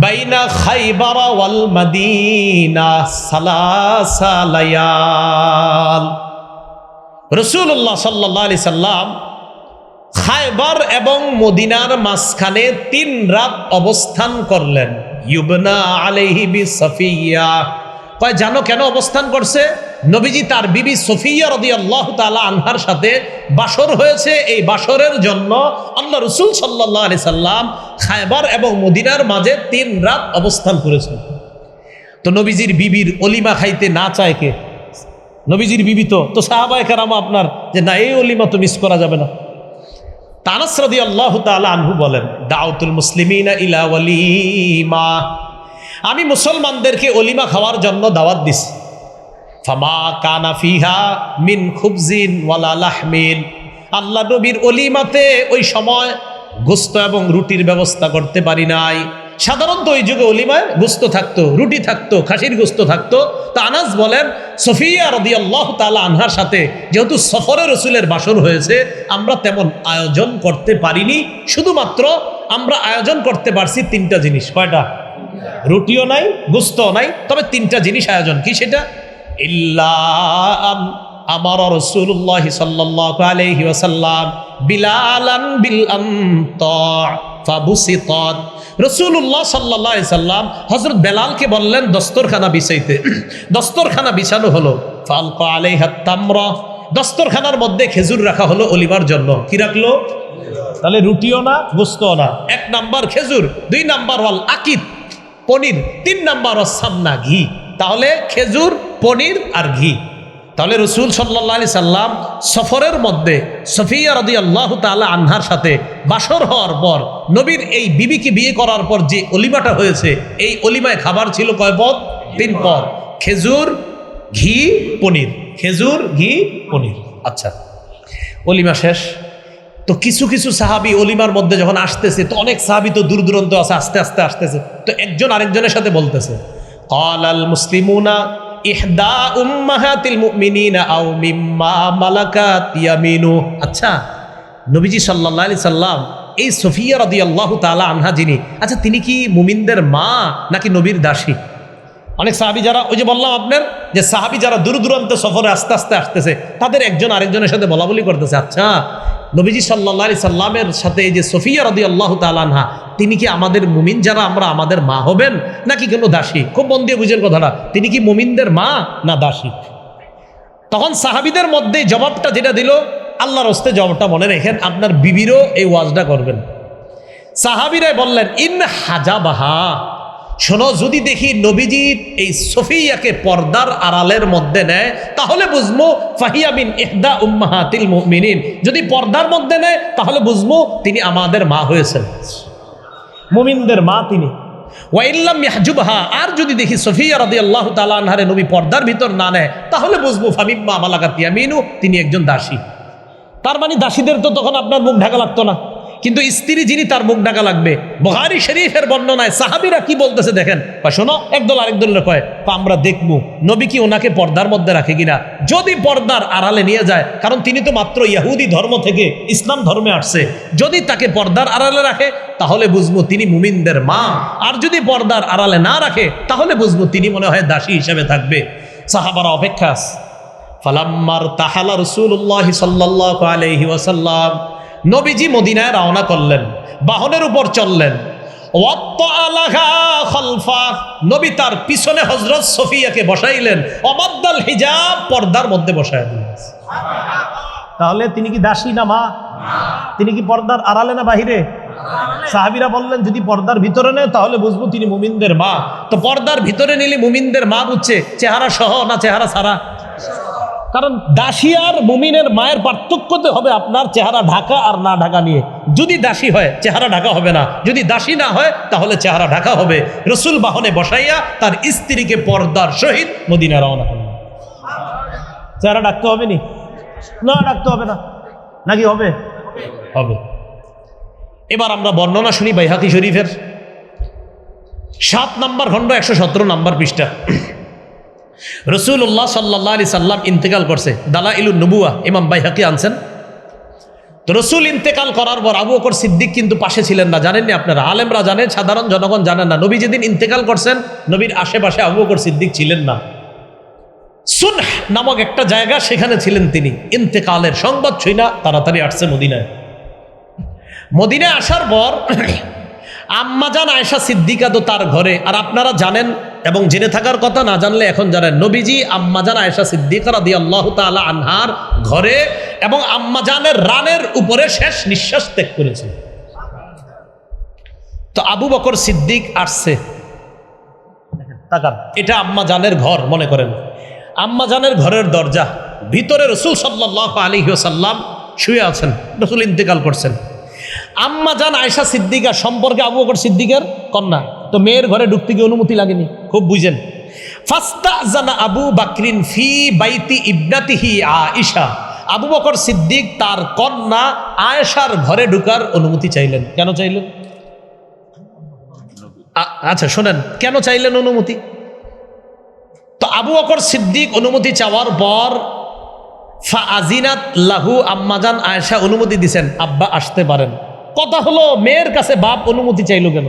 বাইনা খাইবার ওয়াল মাদিনা সালাসা লায়াল। রাসূলুল্লাহ সাল্লাল্লাহু আলাইহি সাল্লাম খায়বার এবং মদিনার মাঝখানে 3 রাত অবস্থান করলেন। ইউবনা আলাইহি বিসফিয়া। কয় জানো কেন অবস্থান করছে? নবীজি তার বিবি সফিয়া রাদিয়াল্লাহু তাআলা আনহার সাথে বাসর হয়েছে। এই বাসরের জন্য আল্লাহ রাসূল সাল্লাল্লাহু আলাইহি সাল্লাম খায়বার এবং মদিনার মাঝে 3 রাত অবস্থান করেছেন। তো নবীজির বিবির অলিমা খাইতে না চায় কে? নবীজির বিবি তো সাহাবায়ে কেরাম আপনার যে না এই অলিমা তো মিস করা যাবে না। আনাস রাদিয়াল্লাহু তাআলা আনহু বলেন, দাউতুল মুসলিমিনা ইলা ওয়ালিমা, আমি মুসলমানদেরকে অলিমা খাওয়ার জন্য দাওয়াত দিছি। ফামা কানা ফিহা মিন খুবজিন ওয়ালা লাহমিন। আল্লাহ নবীর অলিমাতে ওই সময় গোস্ত এবং রুটির ব্যবস্থা করতে পারি নাই। সাধারণত ওই যুগে অলিমায় গোস্ত থাকতো, রুটি থাকতো, খাসির গোস্ত থাকতো। তা আনাস বলেন সফিয়া রাদিয়াল্লাহু তাআলা আনহার সাথে যেহেতু সফরে রসুলের বাসর হয়েছে, আমরা তেমন আয়োজন করতে পারিনি। শুধুমাত্র আমরা আয়োজন করতে পারছি 3টা জিনিস। কয়টা? রুটিও নাই, গোস্তও নাই, তবে 3টা জিনিস আয়োজন। কি সেটা? ইল্লা আমার রাসূলুল্লাহ সাল্লাল্লাহু আলাইহি ওয়াসাল্লাম বিলালান বিল আমতা ফাবুসিতাত। রাসূলুল্লাহ সাল্লাল্লাহু আলাইহি সাল্লাম হযরত বেলালকে বললেন দস্তরখানা বিছাইতে। দস্তরখানা বিছানো হলো। ফালকা আলাইহা তামরা, দস্তরখানার মধ্যে খেজুর রাখা হলো অলিমার জন্য। কি রাখলো? তাহলে রুটিও না, গোস্তও না। 1 নাম্বার খেজুর, 2 নাম্বার ওয়াল আকিদ পনির, 3 নাম্বার ওয়াস সামনা ঘি। তাহলে খেজুর, পনির আর ঘি। তাহলে রাসূল সাল্লাল্লাহু আলাইহি সাল্লাম সফরের মধ্যে সফিয়া রাদিয়াল্লাহু তাআলা আনহার সাথে বাসর হওয়ার পর নবীর এই বিবিকে বিয়ে করার পর যে অলিমাটা হয়েছে, এই অলিমায় খাবার ছিল কয় পদ? 3 পদ। খেজুর, ঘি, পনির। খেজুর, ঘি, পনির। আচ্ছা, অলিমা শেষ। তো কিছু কিছু সাহাবী অলিমার মধ্যে যখন আসতেছে, তো অনেক সাহাবী তো দূর দূরান্ত আছে, আস্তে আস্তে আসতেছে। তো একজন আরেকজনের সাথে বলতেছে, ক্বালাল মুসলিমুনা ইহদা উম্মাহাতিল মুমিনিনা আও মিম্মা মালাকাত ইয়ামিনু। আচ্ছা, নবীজি সাল্লাল্লাহু আলাইহি সাল্লাম এই সফিয়া রাদিয়াল্লাহু তাআলা আনহা যিনি, আচ্ছা তিনি কি মুমিনদের মা নাকি নবীর দাসী? অনেক সাহাবী যারা, ওই যে বললাম আপনার যে সাহাবী যারা দূর দূরান্ত সফরে আস্তে আস্তে আসতেছে, তাদের একজন আরেকজনের সাথে বলা বলি করতেছে, আচ্ছা নবীজি সাল্লাল্লাহু আলাইহি সাল্লামের সাথে এই যে সফিয়া রাদিয়াল্লাহু তাআলা আনহা, তিনি কি আমাদের মুমিন যারা আমরা আমাদের মা হবেন নাকি কোনো দাসী? খুব মন দিয়ে বুঝেন কথাটা, তিনি কি মুমিনদের মা না দাসী? তখন সাহাবীদের মধ্যে জবাবটা যেটা দিল, আল্লাহর হস্তে জবাবটা মনে রেখেন, আপনার বিবিরও এই ওয়াজটা করবেন। সাহাবীরাই বললেন, ইন হাজাবাহা, শোনো যদি দেখি নবীজি এই সফিয়াকে পর্দার আড়ালের মধ্যে নেয়, তাহলে বুঝবো ফাহিয়া বিন ইহদা উম্মাহাতিল মুমিনিন। যদি পর্দার মধ্যে নেয় তাহলে বুঝবো তিনি আমাদের মা হয়েছেন, মুমিনদের মা তিনি। ওয়াইল্লাম ইয়াহজুবহা, আর যদি দেখি সফিয়া রাদিয়াল্লাহু তাআলা আনহারে নবী পর্দার ভিতর না নেয়, তাহলে বুঝবো ফামিম্মা মালাকাত ইয়ামিনু, তিনি একজন দাসী। তার মানে দাসীদের তো তখন আপনার মুখ ঢাকা লাগতো না, কিন্তু স্ত্রী যিনি তার মুখ ঢাকা লাগবে। বুখারী শরীফের বর্ণনায় সাহাবীরা কি বলতেছে দেখেন, শোনো, একদল আরেকদলের কয়, আমরা দেখবো নবী কি ওনাকে পর্দার মধ্যে রাখে কিনা। যদি পর্দার আড়ালে নিয়ে যায়, কারণ তিনি তো মাত্র ইহুদি ধর্ম থেকে ইসলাম ধর্মে আসছে, যদি তাকে পর্দার আড়ালে রাখে তাহলে বুঝবো তিনি মুমিনদের মা, আর যদি পর্দার আড়ালে না রাখে তাহলে বুঝবো তিনি মনে হয় দাসী হিসেবে থাকবে। সাহাবারা অপেক্ষা আছে। ফালাম্মার তাহালা রাসূলুল্লাহ সাল্লাল্লাহু আলাইহি ওয়াসাল্লাম, নবীজি মদিনায় রওনা করলেন, বাহনের উপর চললেন। ওয়াত্তাআলাহা খালফা, নবী তার পিছনে হযরত সফিয়াকে বসাইলেন। ওয়ামাদ্দাল হিজাব, পর্দার মধ্যে বসায় দিলেন। তাহলে তিনি কি দাসী না মা? তিনি কি পর্দার আড়ালে না বাহিরে? সাহাবীরা বললেন যদি পর্দার ভিতরে নেয় তাহলে বুঝবো তিনি মুমিনদের মা। তো পর্দার ভিতরে নিলে মুমিনদের মা বুঝছে চেহারা সহ না চেহারা ছাড়া? কারণ দাসী আর মুমিনের মায়ের পার্থক্যতে হবে আপনার চেহারা ঢাকা আর না ঢাকা নিয়ে। যদি দাসী হয় চেহারা ঢাকা হবে না, যদি দাসী না হয় তাহলে চেহারা ঢাকা হবে। রসুল বাহনে বসাইয়া তার স্ত্রীকে পর্দার সহিত মদিনা রওনা করলেন। চেহারা ঢাকতে হবে নি? না, ঢাকতে হবে না। নাকি হবে? হবে। এবার আমরা বর্ণনা শুনি বাইহাকি শরীফের 7 নম্বর খণ্ড 117 নম্বর পৃষ্ঠা। রাসূলুল্লাহ সাল্লাল্লাহু আলাইহি সাল্লাম ইন্তেকাল করছে, দালাইলুন নবুওয়া ইমাম বাইহাকি আনছেন। তো রসুল ইন্তেকাল করার পর আবু বকর সিদ্দিক কিন্তু পাশে ছিলেন না, জানেননি আপনারা? আলেমরা জানেন, সাধারণ জনগণ জানেন না। নবী যেদিন ইন্তেকাল করছেন নবীর আশেপাশে আবু বকর সিদ্দিক ছিলেন না। সুনহ নামক একটা জায়গা, সেখানে ছিলেন তিনি। ইন্তেকালের সংবাদ শুনা তাড়াতাড়ি আসছে মদিনায়। মদিনায় আসার পর আম্মাজান আয়েশা সিদ্দিকা তো তার ঘরে। আর আপনারা জানেন এবং জেনে থাকার কথা, না জানলে এখন জানেন, নবীজি আম্মাজান আয়েশা সিদ্দিকা রাদিয়াল্লাহু তাআলা আনহার ঘরে এবং আম্মাজানের রানের উপরে শেষ নিঃশ্বাস ত্যাগ করেছেন। তো আবু বকর সিদ্দিক আসছে, তাকান, এটা আম্মাজানের ঘর মনে করেন। আম্মাজানের ঘরের দরজা, ভিতরে রসুল সাল্লাল্লাহু আলাইহি ওয়াসাল্লাম শুয়ে আছেন, রসুল ইন্তেকাল করছেন। আম্মাজান আয়েশা সিদ্দিকা সম্পর্কে আবু বকর সিদ্দিকের কন্যা, তো মেয়ের ঘরে ঢুকতে গিয়ে অনুমতি লাগেনি, খুব বুঝেন। ফাস্তাজানা আবু বাকরিন ফি বাইতি ইবনাতিহি আয়েশা, আবু বকর সিদ্দিক তার কন্যা আয়েশার ঘরে ঢুকার অনুমতি চাইলেন। কেন চাইলেন? আচ্ছা শোনেন, কেন চাইলেন অনুমতি? তো আবু বকর সিদ্দিক অনুমতি চাওয়ার পর ফাআজিনাত লাহু, আম্মাজান আয়েশা অনুমতি দিছেন, আব্বা আসতে পারেন। কথা হলো মেয়ের কাছে বাপ অনুমতি চাইলো কেন?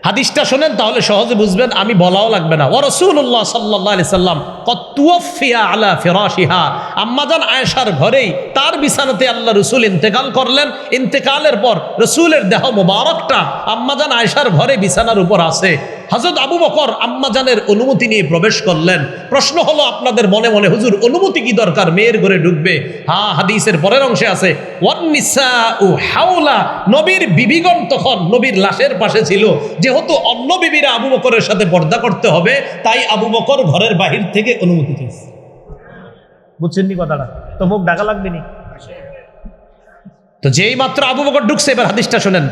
হাদিসটা শোনেন তাহলে সহজে বুঝবেন, আমি বলাও লাগবে না। ওয়া রাসূলুল্লাহ সাল্লাল্লাহু আলাইহি সাল্লাম ক্বাদ তুওফিয়া আলা ফিরাশিহা, আম্মাজান আয়েশার ঘরেই তার বিছানাতে আল্লাহ রাসূল ইন্তেকাল করলেন। ইন্তেকালের পর রাসূলের দেহ মোবারকটা আম্মাজান আয়েশার ঘরে বিছানার উপর আছে। হযরত আবু বকর আম্মাজানের অনুমতি নিয়ে প্রবেশ করলেন। প্রশ্ন হলো আপনাদের মনে মনে, হুজুর অনুমতি কি দরকার, মেয়ের ঘরে ঢুকবে? হ্যাঁ, হাদিসের পরের অংশে আছে ওয়ান নিসাউ হাওলা, নবীর বিবিগণ তখন নবীর লাশের পাশে ছিল। যেহেতু অন্য বিবিরা আবু বকরের সাথে পর্দা করতে হবে, তাই আবু বকর ঘরের বাহির থেকে অনুমতি চেয়েছে। বুঝছেন নি কথাটা? তো মুখ ঢাকা লাগবে নি? তো যেই মাত্র আবু বকর ঢুকছে, এবার হাদিসটা শোনেন।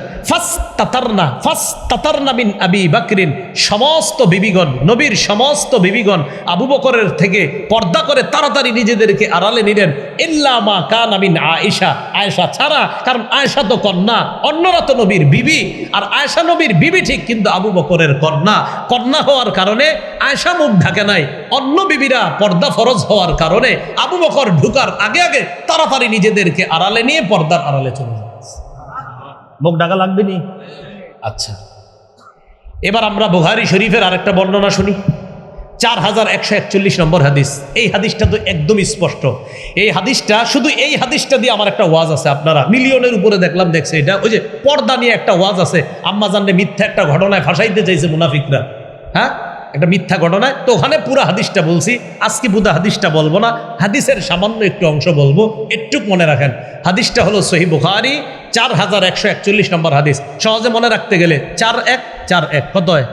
ফাস্তাতারনা মিন আবি বকরিন, সমস্ত বিবিগণ, নবীর সমস্ত বিবিগণ আবু বকরের থেকে পর্দা করে তাড়াতাড়ি নিজেদেরকে আড়ালে নিলেন। ইল্লা মা কানা মিন আয়েশা, আয়েশা ছাড়া, কারণ আয়েশা তো কন্যা, অন্যরা তো নবীর বিবি। আর আয়েশা নবীর বিবি ঠিক, কিন্তু আবু বকরের কন্যা। কন্যা হওয়ার কারণে আয়েশা মুখ ঢাকে নাই। অন্য বিবিরা পর্দা ফরজ হওয়ার কারণে আবু বকর ঢুকার আগে আগে তাড়াতাড়ি নিজেদেরকে আড়ালে নিয়ে পর্দার আড়ালে চলে যায়। মুখ ঢাকা লাগবে নি? আচ্ছা, এবার আমরা বুখারী শরীফের আরেকটা বর্ণনা শুনি, 4141 নম্বর হাদিস। এই হাদিসটা তো একদম স্পষ্ট। এই হাদিসটা, শুধু এই হাদিসটা দিয়ে আমার একটা ওয়াজ আছে, আপনারা মিলিয়নের উপরে দেখলাম দেখছে এটা। ওই যে পর্দা নিয়ে একটা ওয়াজ আছে, আম্মাজানরে মিথ্যা একটা ঘটনায় ফাঁসাইতে চাইছে মুনাফিকরা, হ্যাঁ, একটা মিথ্যা ঘটনায়। তো ওখানে পুরো হাদিসটা বলছি, আজকে পুরো হাদিসটা বলবো না, হাদিসের সামান্য একটু অংশ বলবো, একটু মনে রাখেন। হাদিসটা হলো সহিহ বুখারী 4141 নম্বর হাদিস। সহজে মনে রাখতে গেলে 4141 কত হয়?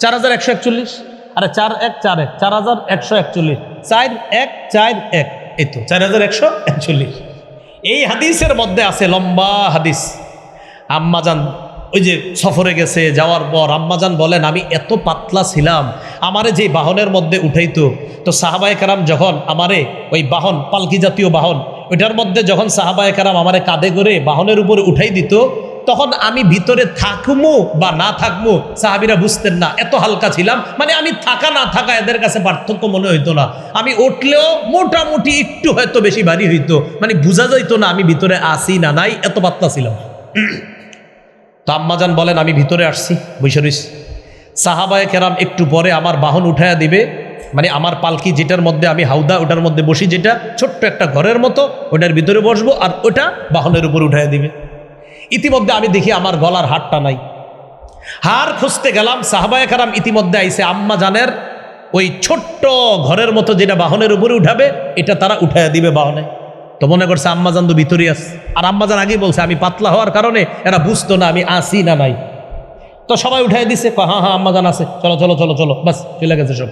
4141। আরে 4141, 4141, 4141, এই তো 4141। এই হাদিসের মধ্যে আছে লম্বা হাদিস। আম্মাজান ওই যে সফরে গেছে, যাওয়ার পর আম্মাজান বলেন আমি এত পাতলা ছিলাম, আমারে যে বাহনের মধ্যে উঠাইতো, তো সাহাবায়ে কেরাম যখন আমারে ওই বাহন, পালকি জাতীয় বাহন, ওইটার মধ্যে যখন সাহাবায়ে কেরাম আমারে কাঁধে করে বাহনের উপরে উঠাই দিত, তখন আমি ভিতরে থাকমু বা না থাকমু সাহাবীরা বুঝতেন না, এত হালকা ছিলাম। মানে আমি থাকা না থাকা এদের কাছে পার্থক্য মনে হইতো না। আমি উঠলেও মোটামুটি একটু হয়তো বেশি ভারী হইতো, মানে বোঝা যাইতো না আমি ভিতরে আসি না নাই, এত পাতলা ছিলাম। তো আম্মাজান বলেন আমি ভিতরে আসছি, বৈশরিস, সাহাবায়ে কেরাম একটু পরে আমার বাহন উঠাইয়া দিবে, মানে আমার পালকি যেটার মধ্যে আমি হাউদা ওটার মধ্যে বসি, যেটা ছোট্ট একটা ঘরের মতো, ওটার ভিতরে বসবো আর ওটা বাহনের উপর উঠাই দিবে। ইতিমধ্যে আমি দেখি আমার গলার হারটা নাই। হার খুঁজতে গেলাম, সাহাবায়ে কেরাম ইতিমধ্যে আইসে আম্মা জানের ওই ছোট্ট ঘরের মতো যেটা বাহনের উপরে উঠাবে এটা তারা উঠাইয়া দিবে বাহনে। তো মনে করছে আম্মাজান তো ভিতরে আছে, আর আম্মাজান আগেই বলছে আমি পাতলা হওয়ার কারণে এরা বুঝতো না আমি আসি না নাই। তো সবাই উঠাই দিছে, হ্যাঁ হ্যাঁ আম্মাজান আছে, চলো চলো চলো চলো, বাস চলে গেছে সব।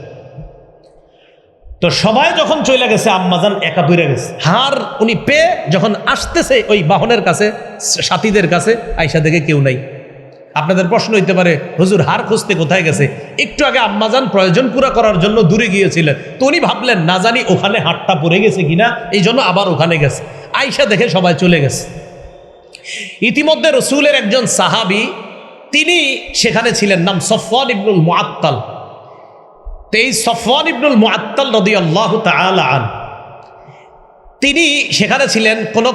তো সবাই যখন চলে গেছে আম্মাজান একা পড়ে গেছে। হার উনি পেয়ে যখন আসতেছে ওই বাহনের কাছে, সাথীদের কাছে, আয়সা দেখে কেউ নাই। আপনাদের প্রশ্ন হইতে পারে, হুজুর হার খুঁজতে কোথায় গেছে? একটু আগে আম্মাজান প্রয়োজন পুরা করার জন্য দূরে গিয়েছিলেন, তো উনি ভাবলেন না জানি ওখানে হারটা পড়ে গেছে কিনা, এই জন্য আবার ওখানে গেছে। আয়সা দেখে সবাই চলে গেছে। ইতিমধ্যে রসুলের একজন সাহাবী তিনি সেখানে ছিলেন, নাম সফওয়ান ইবনুল মুআত্তাল। তো এই সফওয়ান ইবনুল মুআত্তাল রাদিয়াল্লাহু তাআলা আনহু তিনি সেখানে ছিলেন। কোন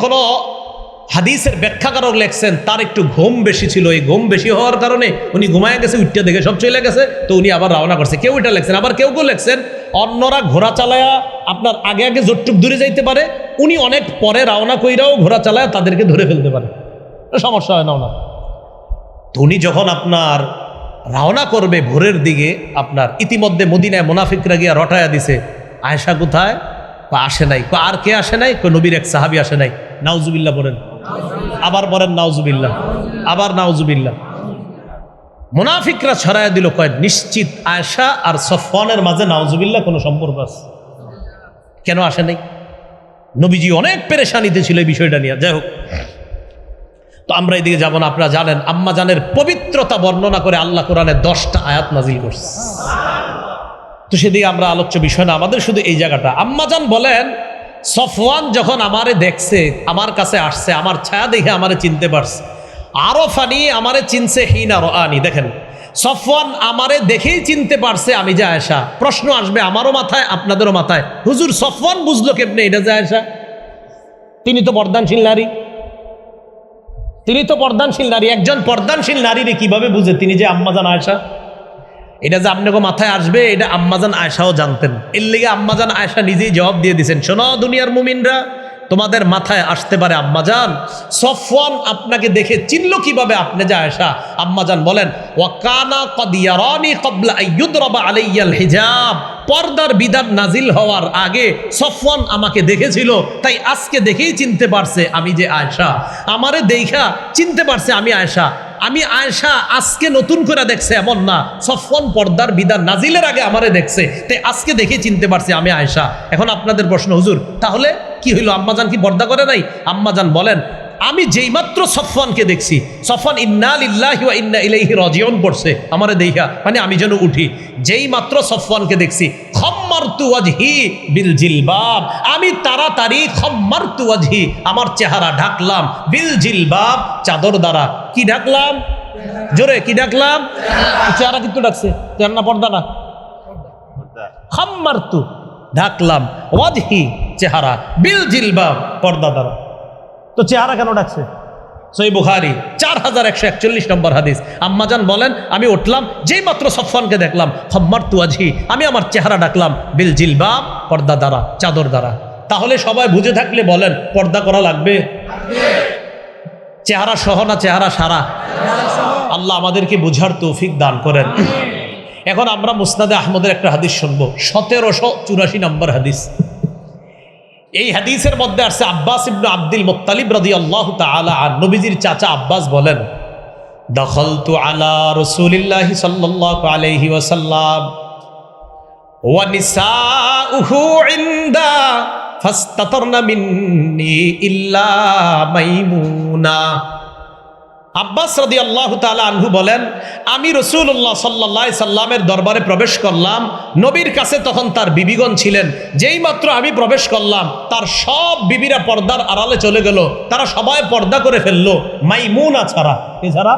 হাদিসের ব্যাখ্যাকারক লেখছেন তার একটু ঘুম বেশি ছিল, এই ঘুম বেশি হওয়ার কারণে উনি ঘুমায় গেছে, উঠতে দেখে সব চলে গেছে, তো উনি আবার রওনা করছে। কেউ এটা লেখছেন, আবার কেউ লেখছেন অন্যরা ঘোড়া চালায়া আপনার আগে আগে যতটুক দূরে যাইতে পারে, উনি অনেক পরে রওনা কইরাও ঘোড়া চালায়া তাদেরকে ধরে ফেলতে পারে, সমস্যা হয় না ওনার। তো উনি যখন আপনার রওনা করবে ভোরের দিকে, আপনার ইতিমধ্যে মদিনায় মুনাফিকরা গিয়া রটায়া দিছে, আয়েশা কোথায়? আসে নাই। আর কে আসে নাই? নবীর এক সাহাবী আসে নাই। নাউজুবিল্লাহ বলেন, আবার বলেন নাউজুবিল্লাহ, আবার নাউজুবিল্লাহ। মুনাফিকরা ছড়ায়া দিল, কয় নিশ্চিত আয়েশা আর সফওয়ানের মাঝে নাউজুবিল্লাহ কোনো সম্পর্ক আছে। কেন আসে নাই? নবীজি অনেক পেরেশানিতে ছিল এই বিষয়টা নিয়ে। যাই হোক, তো আমরা এদিকে যাব না। আপনারা জানেন আম্মা জানের পবিত্রতা বর্ণনা করে আল্লাহ কোরআনে 10টা আয়াত নাজিল করছে। তো সেদিকে আমরা আলোচ্য বিষয় না, আমাদের শুধু এই জায়গাটা। আম্মা জান বলেন, সফওয়ান যখন আমারে দেখছে, আমার কাছে আসছে, আমার ছায়া দেখে আমারে চিনতে পারছে। আরফানি, আমারে চিনছে, হিনা রাআনি। দেখেন, সফওয়ান আমারে দেখেই চিনতে পারছে আমি যে আয়েশা। প্রশ্ন আসবে আমারও মাথায়, আপনাদেরও মাথায়, হুজুর সফওয়ান বুঝলো কেমনে এটা যে আয়েশা? তিনি তো পর্দানশীল নারী, তিনি তো পর্দানশীল নারী। একজন পর্দানশীল নারীরে কিভাবে বুঝে তিনি যে আম্মাজান আয়েশা? এটা যে আপনাকে মাথায় আসবে, এটা আম্মাজান আয়েশাও জানতেন। এর লেগে আম্মাজান আয়েশা নিজেই জবাব দিয়ে দিয়েছেন, শোনো দুনিয়ার মুমিনরা, তোমাদের মাথায় আসতে পারে আম্মাজান সফওয়ান আপনাকে দেখে চিনল কিভাবে আপনি যে আয়েশা? আম্মাজান বলেন, ওয়াকানা ক্বাদ ইয়ারানি ক্বাবলা আইয়ুদরাবা আলাইয়াল হিজাব। পর্দার বিধান নাজিল হওয়ার আগে সফওয়ান আমাকে দেখেছিল, তাই আজকে দেখেই চিনতে পারছে আমি যে আয়েশা। আমারে দেখা চিনতে পারছে আমি আয়েশা। আমি আয়েশা আজকে নতুন করে দেখছে এমন না, সফওয়ান পর্দার বিধান নাজিলের আগে আমারে দেখছে, তাই আজকে দেখে চিনতে পারছে আমি আয়েশা। এখন আপনাদের প্রশ্ন, হুজুর তাহলে কি হইল? আম্মাজান কি পর্দা করে নাই? আম্মাজান বলেন, আমি যেইমাত্র সফওয়ানকে দেখছি, সফওয়ান ইন্না লিল্লাহি ওয়া ইন্না ইলাইহি রাজিউন পড়ছে আমারে দেখা, মানে আমি যেন উঠি। যেই মাত্র সফওয়ানকে দেখছি, খাম্মারতু ওয়াজহি বিল জিলবাব, আমি তাড়াতাড়ি খাম্মারতু ওয়াজহি, আমার চেহারা ঢাকলাম, বিল জিলবাব, চাদর দ্বারা। কি ঢাকলাম? জোরে কি ঢাকলাম? চেহারা কিন্তু ঢাকছে, চেহারা না পর্দা না? খাম্মারতু ঢাকলাম, ওয়াজহি চেহারা, বিল জিলবাব পর্দা দ্বারা। তো চেহারা কেন ডাকছে? সহিহ বুখারী 4141 নম্বর হাদিস। আম্মাজান বলেন, আমি উঠলাম, যেই মাত্র সফওয়ানকে দেখলাম, খাম্মারতু ওয়াজহি, আমি আমার চেহারা ডাকলাম, বিল জিলবাব পর্দা দ্বারা, চাদর দ্বারা। তাহলে সবাই বুঝে থাকলে বলেন পর্দা করা লাগবে? চেহারা সহ না চেহারা সারা? আল্লাহ আমাদেরকে বুঝার তৌফিক দান করেন। এখন আমরা মুসনাদে আহমদের একটা হাদিস শুনবো, 1784 নম্বর হাদিস। এই হাদিসের মধ্যে আসছে আব্বাস ইবনে আব্দুল মুত্তালিব রাদিয়াল্লাহু তাআলা আন, নবীজির চাচা আব্বাস বলেন, দাখালতু আলা রাসূলিল্লাহি সাল্লাল্লাহু আলাইহি ওয়াসাল্লাম ওয়া নিসাউহু ইনদা ফাস্তাতারনা মিন্নি ইল্লা মাইমুনা। আব্বাস রাদিয়াল্লাহু তাআলা আনহু বলেন, আমি রাসূলুল্লাহ সাল্লাল্লাহু আলাইহি সাল্লামের দরবারে প্রবেশ করলাম, নবীর কাছে তখন তার বিবিগণ ছিলেন। যেই মাত্র আমি প্রবেশ করলাম, তার সব বিবিরা পর্দার আড়ালে চলে গেল, তারা সবাই পর্দা করে ফেললো, মাইমুনা ছাড়া। কে ছাড়া?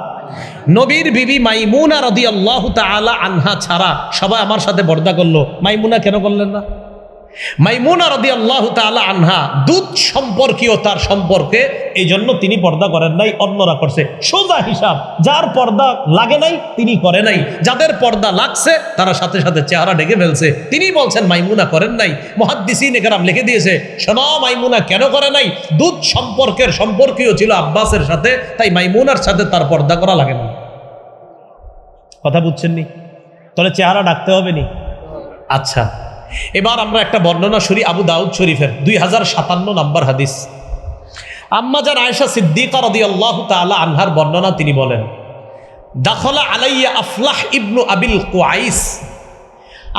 নবীর বিবি মাইমুনা রাদিয়াল্লাহু তাআলা আনহা ছাড়া সবাই আমার সাথে পর্দা করলো। মাইমুনা কেন করলেন না? মাইমুনা রাদিয়াল্লাহু তাআলা আনহা দুধ সম্পর্কীয় তার সম্পর্কে এই জন্য তিনি পর্দা করেন নাই, অন্যরা করছে। সোজা হিসাব, যার পর্দা লাগে নাই তিনি করে নাই, যাদের পর্দা লাগছে তারা সাথে সাথে চেহারা ঢেকে ফেলছে। তিনি বলছেন মাইমুনা করেন নাই। মুহাদ্দিসিন কেরাম লিখে দিয়েছে, শোনো মাইমুনা কেন করে নাই, দুধ সম্পর্কীয় ছিল আব্বাসের সাথে, তাই মাইমুনার সাথে তার পর্দা করা লাগে না। কথা বুঝছেন নি? তাহলে চেহারা ডাকতে হবে নি? আচ্ছা, এবার আমরা একটা বর্ণনা শুনি আবু দাউদ শরীফের 2057 নম্বর হাদিস। আম্মা জান আয়েশা সিদ্দিকা রাদিয়াল্লাহু তাআলা আনহার বর্ণনা, তিনি বলেন, দাখলা আলাইয়া আফলাহ ইবনু আবিল কুআইস,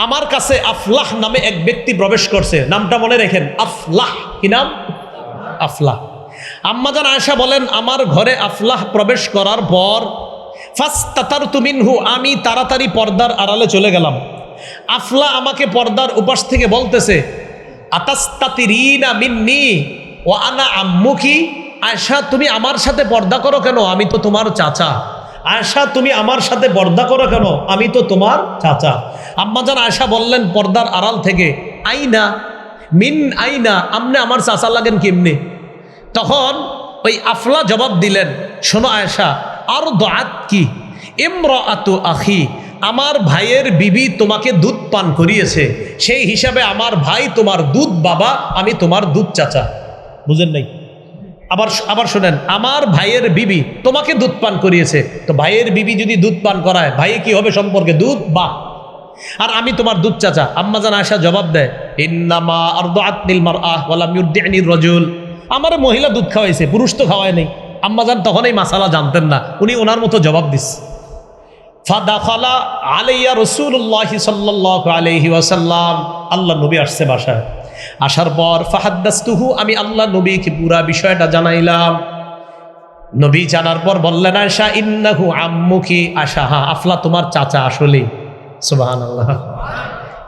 আমার কাছে আফলাহ নামে এক ব্যক্তি প্রবেশ করছে। নামটা মনে রেখেন, আফলাহ। কি নাম? আফলাহ। আম্মা জান আয়েশা বলেন, আমার ঘরে আফলাহ প্রবেশ করার পর ফাস্তাতারতু মিনহু, আমি তাড়াতাড়ি পর্দার আড়ালে চলে গেলাম। আফলা আমাকে পর্দার উপাস থেকে বলতেছে, আতাস্তাতিরিনা মিন্নি ওয়া আনা আম্মুকি, আয়েশা তুমি আমার সাথে পর্দা করো কেন, আমি তো তোমার চাচা। আয়েশা তুমি আমার সাথে পর্দা করো কেন, আমি তো তোমার চাচা। আম্মাজান আয়েশা বললেন পর্দার আড়াল থেকে, আইনা মিন আইনা, আমনে আমার চাচা লাগেন কেমনে? তখন ওই আফলা জবাব দিলেন, শোনো আয়েশা, আর দোয়াত কি ইমরাআতু আখি, আমার ভাইয়ের বিবি তোমাকে দুধ পান করিয়েছে, সেই হিসাবে আমার ভাই তোমার দুধ বাবা, আমি তোমার দুধ চাচা। বুঝেন নাই? আবার শোনেন, আমার ভাইয়ের বিবি তোমাকে দুধ পান করিয়েছে, তো ভাইয়ের বিবি যদি দুধ পান করায়, ভাই কি হবে সম্পর্কে? দুধ বা, আর আমি তোমার দুধ চাচা। আম্মাজান আয়েশা জবাব দেয়, ইন্নামা আরদাআতনিল মারআহ ওয়া লাম ইউরদি'নির রাজুল, আমার মহিলা দুধ খাওয়াইছে, পুরুষ তো খাওয়ায় নাই। আম্মাজান তখন এই মাসালা জানতেন না, উনি ওনার মতো জবাব দিচ্ছে। ফাদাখালা আলাইয়া রাসূলুল্লাহি সাল্লাল্লাহু আলাইহি ওয়াসাল্লাম, আল্লাহ নবী আসছে বাসায়। আসার পর ফাহাদ্দাসতুহু, আমি আল্লাহ নবীকে পুরা বিষয়টা জানাইলাম। নবী জানার পর বললেন, আয়েশা ইন্নাহু আম্মুকি, আয়েশা হ্যাঁ আফলা তোমার চাচা আসলে। সুবহানাল্লাহ।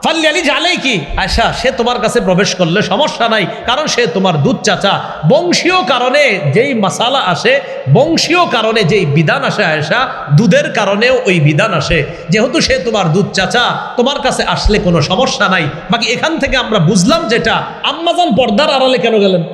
ফাল্যালি আলাইকি, আয়েশা সে তোমার কাছে প্রবেশ করলে সমস্যা নাই, কারণ সে তোমার দুধ চাচা। বংশীয় কারণে যেই মাসালা আসে, বংশীয় কারণে যেই বিধান আসে আয়েশা, দুধের কারণেও ওই বিধান আসে। যেহেতু সে তোমার দুধ চাচা, তোমার কাছে আসলে কোনো সমস্যা নাই। বাকি এখান থেকে আমরা বুঝলাম যেটা, আম্মাজান পর্দার আড়ালে কেন গেলেন?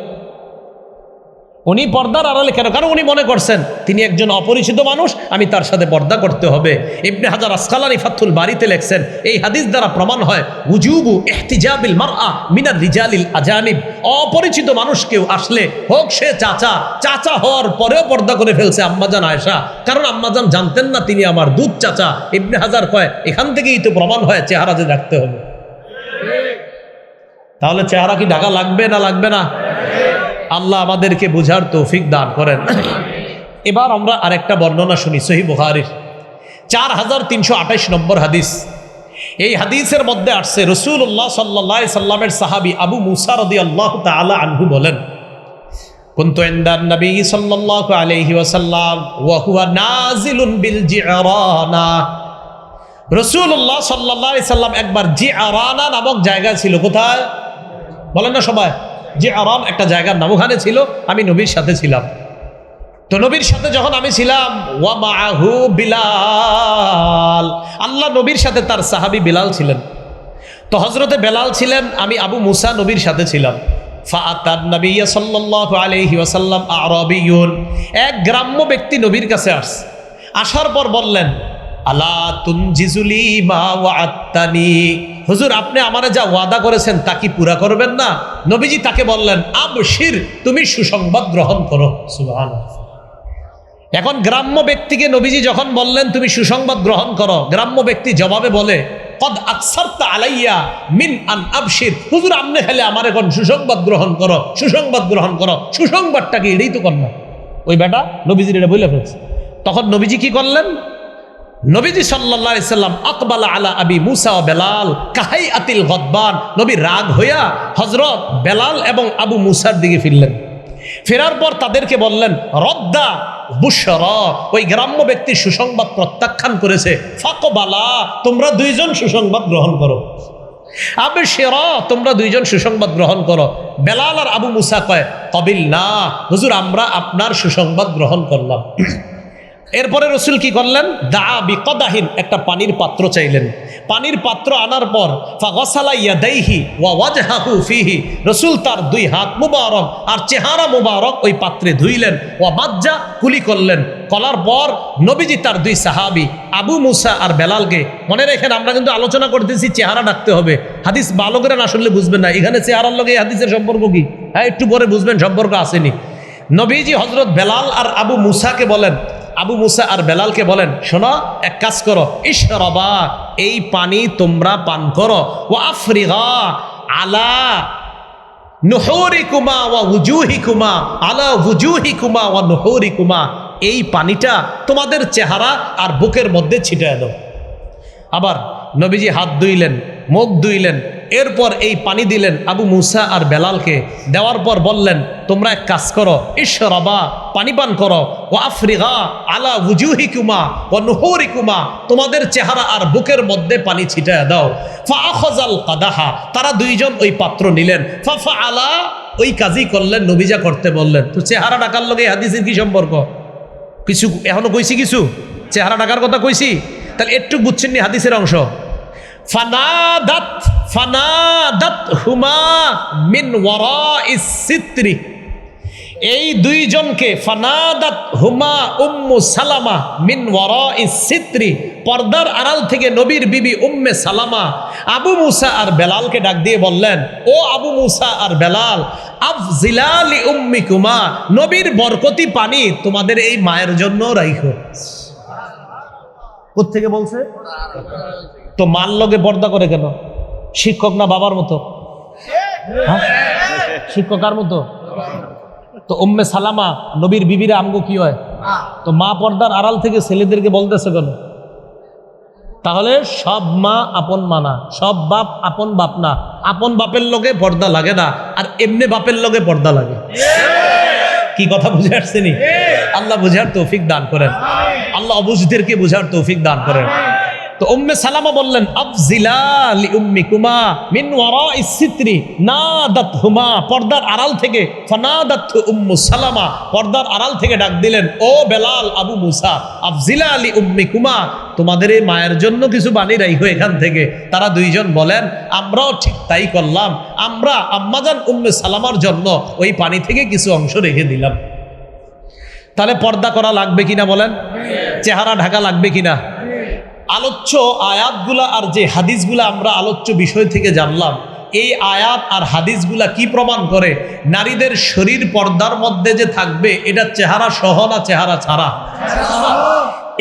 উনি পর্দার আড়ালে কেন? কারণ উনি মনে করছেন তিনি একজন অপরিচিত মানুষ, আমি তার সাথে পর্দা করতে হবে। ইবনে হাজার আসকালানী ফাথুল বারীতে লেখছেন, এই হাদিস দ্বারা প্রমাণ হয় উজুবু ইহতিজাবিল মারআ মিনার রিজালিল আজানিব, অপরিচিত মানুষ কেউ আসলে, হোক সে চাচা হওয়ার পরেও পর্দা করে ফেলছে আম্মাজান আয়েশা, কারণ আম্মাজান জানতেন না তিনি আমার দুধ চাচা। ইবনে হাজার কয়, এখান থেকেই তো প্রমাণ হয় চেহারা যে ডাকতে হবে। তাহলে চেহারা কি ঢাকা লাগবে না লাগবে না? আল্লাহ আমাদেরকে বুঝার তৌফিক দান করেন। এবার আমরা আরেকটা বর্ণনা শুনি সহিহ বুখারীর 4328 নম্বর হাদিস। এই হাদিসের মধ্যে আসছে, রাসূলুল্লাহ সাল্লাল্লাহু আলাইহি সাল্লামের সাহাবী আবু মুসা রাদিয়াল্লাহু তাআলা আনহু বলেন, কুনতু ইনদান নবী সাল্লাল্লাহু আলাইহি ওয়াসাল্লাম ওয়া হুয়া নাজিলুন বিল জিআরানা, রাসূলুল্লাহ সাল্লাল্লাহু আলাইহি সাল্লাম একবার জিআরানা নামক জায়গা ছিল। কোথায় বলেন না সবাই? জিআরান একটা জায়গার নাম, ওখানে ছিল। আমি নবীর সাথে ছিলাম। তো নবীর সাথে যখন আমি ছিলাম, ওয়া মাআহু বিলাল, আল্লাহ নবীর সাথে তার সাহাবী বিলাল ছিলেন। তো হযরতে বেলাল ছিলেন, আমি আবু মুসা নবীর সাথে ছিলাম। ফাআতান নবী সাল্লাল্লাহু আলাইহি ওয়াসাল্লাম আরাবিয়ুন, এক গ্রাম্য ব্যক্তি নবীর কাছে আসছে। আসার পর বললেন, আলা তুনজিজুলি মা ওয়াআত্তানি, হুজুর আপনি আমারে যা ওয়াদা করেছেন তা কি পুরা করবেন না? নবীজি তাকে বললেন, আবশির, তুমি সুসংবাদ গ্রহণ করো। সুবহানাল্লাহ। এখন গ্রাম্য ব্যক্তিকে নবীজি যখন বললেন তুমি সুসংবাদ গ্রহণ করো, গ্রাম্য ব্যক্তি জবাবে বলে, কদ আকসারতা আলাইয়া মিন আন আবশির, হুজুর আপনি খালি আমার এখন সুসংবাদ গ্রহণ করো, সুসংবাদ গ্রহণ করো। সুসংবাদটা কি? এটাই তো কর না। ওই বেটা নবীজির এটা বলে ফেলছে। তখন নবীজি কি করলেন? নবীজি সাল্লাল্লাহু আলাইহি সাল্লাম আকবালা আলা আবি মুসা ওয়া বেলাল কাহাইআতিল গদবান, নবী রাগ হইয়া হযরত বেলাল এবং আবু মুসার দিকে ফিরলেন। ফেরার পর তাদেরকে বললেন, রদ্দা বুশরা, ওই গ্রাম্য ব্যক্তি সুসংবাদ প্রত্যাখ্যান করেছে। ফাকবালা, তোমরা দুইজন সুসংবাদ গ্রহণ করো। আবশিরা, তোমরা দুইজন সুসংবাদ গ্রহণ করো। বেলাল আর আবু মুসা কয়, কবিল না হুজুর, আমরা আপনার সুসংবাদ গ্রহণ করলাম। এরপরে রসুল কি করলেন? দা বিকদাহিন, একটা পানির পাত্র চাইলেন। পানির পাত্র আনার পর ফাগসালা ইয়াদাইহি ওয়া ওয়াজহাহু ফিহি, রসুল তার দুই হাত মুবারক আর চেহারা মুবারক ওই পাত্রে ধুইলেন। ওয়া বাজ্জা, কুলি করলেন। করার পর নবীজি তার দুই সাহাবী আবু মুসা আর বেলালকে, মনে রাখেন আমরা কিন্তু আলোচনা করতেছি চেহারা ডাকতে হবে, হাদিস ভালো করে না শুনলে বুঝবেন না এখানে চেহারার লগে হাদিসের সম্পর্ক কি। হ্যাঁ, একটু পরে বুঝবেন সম্পর্ক আসেনি। নবীজি হযরত বেলাল আর আবু মুসাকে বলেন, আবু মুসা আর বেলালকে বলেন, শোনো, এক কাজ করো, ইশরাবা, এই পানি তোমরা পান করো। ওয়া আফরিগা আলা নুহুরিকুমা ওয়া ওয়ুজুহিকুমা, আলা ওয়ুজুহিকুমা ওয়া নুহুরিকুমা, এই পানিটা তোমাদের চেহারা আর বুকের মধ্যে ছিটিয়ে দাও। আবার নবীজি হাত ধুইলেন, মুখ ধুইলেন, এরপর এই পানি দিলেন আবু মুসা আর বেলালকে। দেওয়ার পর বললেন, তোমরা এক কাজ করো, ইশরাবা, পানি পান করো। ও আফরিগা আলা ওয়ুজুহিকুমা ওয়া নুহুরিকুমা, তোমাদের চেহারা আর বুকের মধ্যে পানি ছিটায় দাও। ফাআখাযাল কাদাহা, তারা দুইজন ওই পাত্র নিলেন। ফাফআলা, ওই কাজই করলেন নবীজা করতে বললেন। তো চেহারা ডাকার লগে হাদিসের কি সম্পর্ক? কিছু এখনো কইছি, কিছু চেহারা ডাকার কথা কইছি, তাহলে একটু বুঝছেন নি হাদিসের অংশ। ফানাদাত হুমা মিন ওয়ারাইস সিত্রি, এই দুইজনকে ফানাদাত হুমা উম্মু সালামা মিন ওয়ারাইস সিত্রি, পর্দার আড়াল থেকে নবীর বিবি উম্মে সালামা আবু মুসা আর বেলালকে ডাক দিয়ে বললেন, ও আবু মুসা আর বেলাল, আফজিলালি উম্মিকুমা, নবীর বরকতি পানি তোমাদের এই মায়ের জন্য রাইখো। কোত্থেকে বলছে? তো মার লগে পর্দা করে কেন? শিক্ষক না বাবার মতো? হ্যাঁ, শিক্ষকার মতো। তো উম্মে সালামা নবীর বিবিরা আমগো কি হয়? তো মা পর্দার আড়াল থেকে ছেলেদেরকে বলতেছে কেন? তাহলে সব মা আপন মা না, সব বাপ আপন বাপ না। আপন বাপের লগে পর্দা লাগে না, আর এমনি বাপের লগে পর্দা লাগে। কি কথা বুঝে আসছেনি? আল্লাহ বুঝার তৌফিক দান করেন, আল্লাহ অবুঝদেরকে বুঝার তৌফিক দান করেন। তো উম্মে সালামা বললেন, আফজিলা লি উম্মিকুমা মিন ওয়ারাইস সিত্রি নাদাতহুমা, পর্দার আড়াল থেকে। ফানাদাতহু উম্মু সালামা, পর্দার আড়াল থেকে ডাক দিলেন, ও বেলাল, আবু মুসা, আফজিলা লি উম্মিকুমা, তোমাদের এই মায়ের জন্য কিছু বাণী রাইখো এখান থেকে। তারা দুইজন বলেন, আমরাও ঠিক তাই করলাম, আমরা আম্মাজান উম্মে সালামার জন্য ওই পানি থেকে কিছু অংশ রেখে দিলাম। তাহলে পর্দা করা লাগবে কিনা বলেন? চেহারা ঢাকা লাগবে কিনা? আলোচ্য আয়াতগুলা আর যে হাদিসগুলা আমরা আলোচ্য বিষয় থেকে জানলাম, এই আয়াত আর হাদিসগুলা কি প্রমাণ করে? নারীদের শরীর পর্দার মধ্যে যে থাকবে, এটা চেহারা সহ না চেহারা ছাড়া?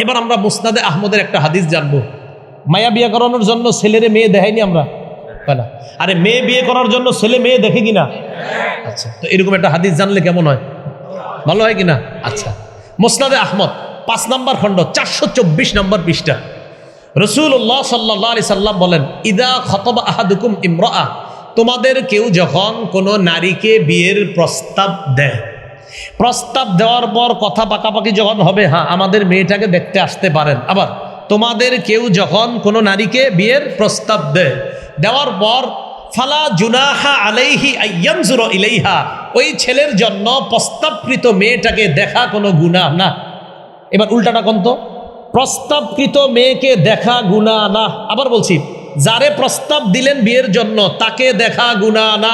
এবার আমরা মুসনাদে আহমদের একটা হাদিস জানবো। মায়া বিয়ে করানোর জন্য ছেলেরে মেয়ে দেখাইনি আমরা? না, আরে মেয়ে বিয়ে করার জন্য ছেলে মেয়ে দেখে কিনা? আচ্ছা, তো এরকম একটা হাদিস জানলে কেমন হয়? ভালো হয় কিনা? আচ্ছা, মুসনাদে আহমদ 5 নম্বর খণ্ড 424 নম্বর পৃষ্ঠা, রাসূলুল্লাহ সাল্লাল্লাহু আলাইহি সাল্লাম বলেন, ইদা খাতাবা আহাদুকুম ইমরাআ, তোমাদের কেউ যখন কোনো নারীকে বিয়ের প্রস্তাব দেয়, প্রস্তাব দেওয়ার পর কথা পাকাপাকি যখন হবে, হ্যাঁ আমাদের মেয়েটাকে দেখতে আসতে পারেন। আবার তোমাদের কেউ যখন কোনো নারীকে বিয়ের প্রস্তাব দেয়, দেওয়ার পর ফালা জুনাহা আলাইহি আইয়ানজুরা ইলাইহা, ওই ছেলের জন্য প্রস্তাবকৃত মেয়েটাকে দেখা কোনো গুনাহ না। এবার উল্টাটা কোন তো? প্রস্তাবকৃত মেয়েকে দেখা গুনাহ না। আবার বলছি, যারে প্রস্তাব দিলেন বিয়ের জন্য তাকে দেখা গুনাহ না।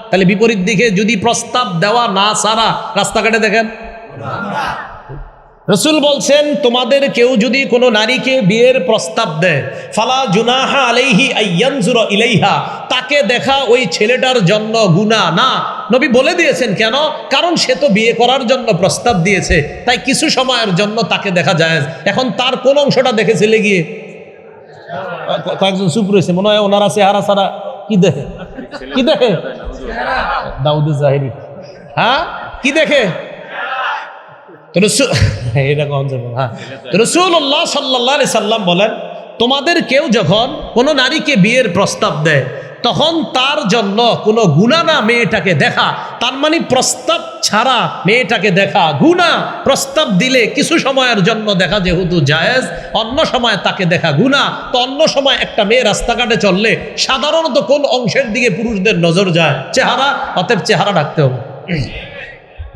তাহলে বিপরীত দিকে যদি প্রস্তাব দেওয়া না সারা রাস্তাঘাটে দেখেন, রাসূল বলছেন, তোমাদের কেউ যদি কোনো নারীকে বিয়ের প্রস্তাব দেয়, ফালা জুনাহা আলাইহি আইয়ানজুরা ইলাইহা, তাকে দেখা ওই ছেলেটার জন্য গুনাহ না। নবী বলে দিয়েছেন কেন? কারণ সে তো বিয়ে করার জন্য প্রস্তাব দিয়েছে, তাই কিছু সময়ের জন্য তাকে দেখা যায়। এখন তার কোন অংশটা দেখে ছেলে গিয়ে? কয়েকজন চুপ রয়েছে, মনে হয় ওনারা চেহারা ছাড়া কি দেখে? কি দেখে? দাউদে জাহেরি, হ্যাঁ কি দেখে? রাসূলুল্লাহ সাল্লাল্লাহু আলাইহি সাল্লাম বলেন, তোমাদের কেউ যখন কোনো নারীকে বিয়ের প্রস্তাব দেয়, তখন তার জন্য কোনো গুনাহ না মেয়েটাকে দেখা। তার মানে প্রস্তাব ছাড়া মেয়েটাকে দেখা গুনাহ, প্রস্তাব দিলে কিছু সময়ের জন্য দেখা যেহেতু জায়েজ, অন্য সময় তাকে দেখা গুনাহ। তো অন্য সময় একটা মেয়ে রাস্তাঘাটে চললে সাধারণত কোন অংশের দিকে পুরুষদের নজর যায়? চেহারা, অতএব চেহারা ঢাকতে হবে।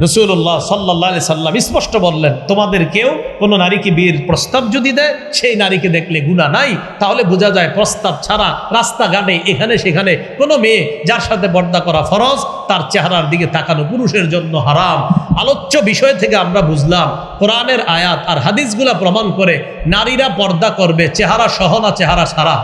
রাসূলুল্লাহ সাল্লাল্লাহু আলাইহি সাল্লাম স্পষ্ট বললেন, তোমাদের কেউ কোনো নারীকে বিয়ের প্রস্তাব যদি দেয়, সেই নারীকে দেখলে গুনাহ নাই। তাহলে বোঝা যায় প্রস্তাব ছাড়া রাস্তাঘাটে এখানে সেখানে কোনো মেয়ে যার সাথে পর্দা করা ফরজ, তার চেহারার দিকে তাকানো পুরুষের জন্য হারাম। আলোচ্য বিষয় থেকে আমরা বুঝলাম কোরআনের আয়াত আর হাদিসগুলা প্রমাণ করে নারীরা পর্দা করবে চেহারা সহ না চেহারা ছাড়া।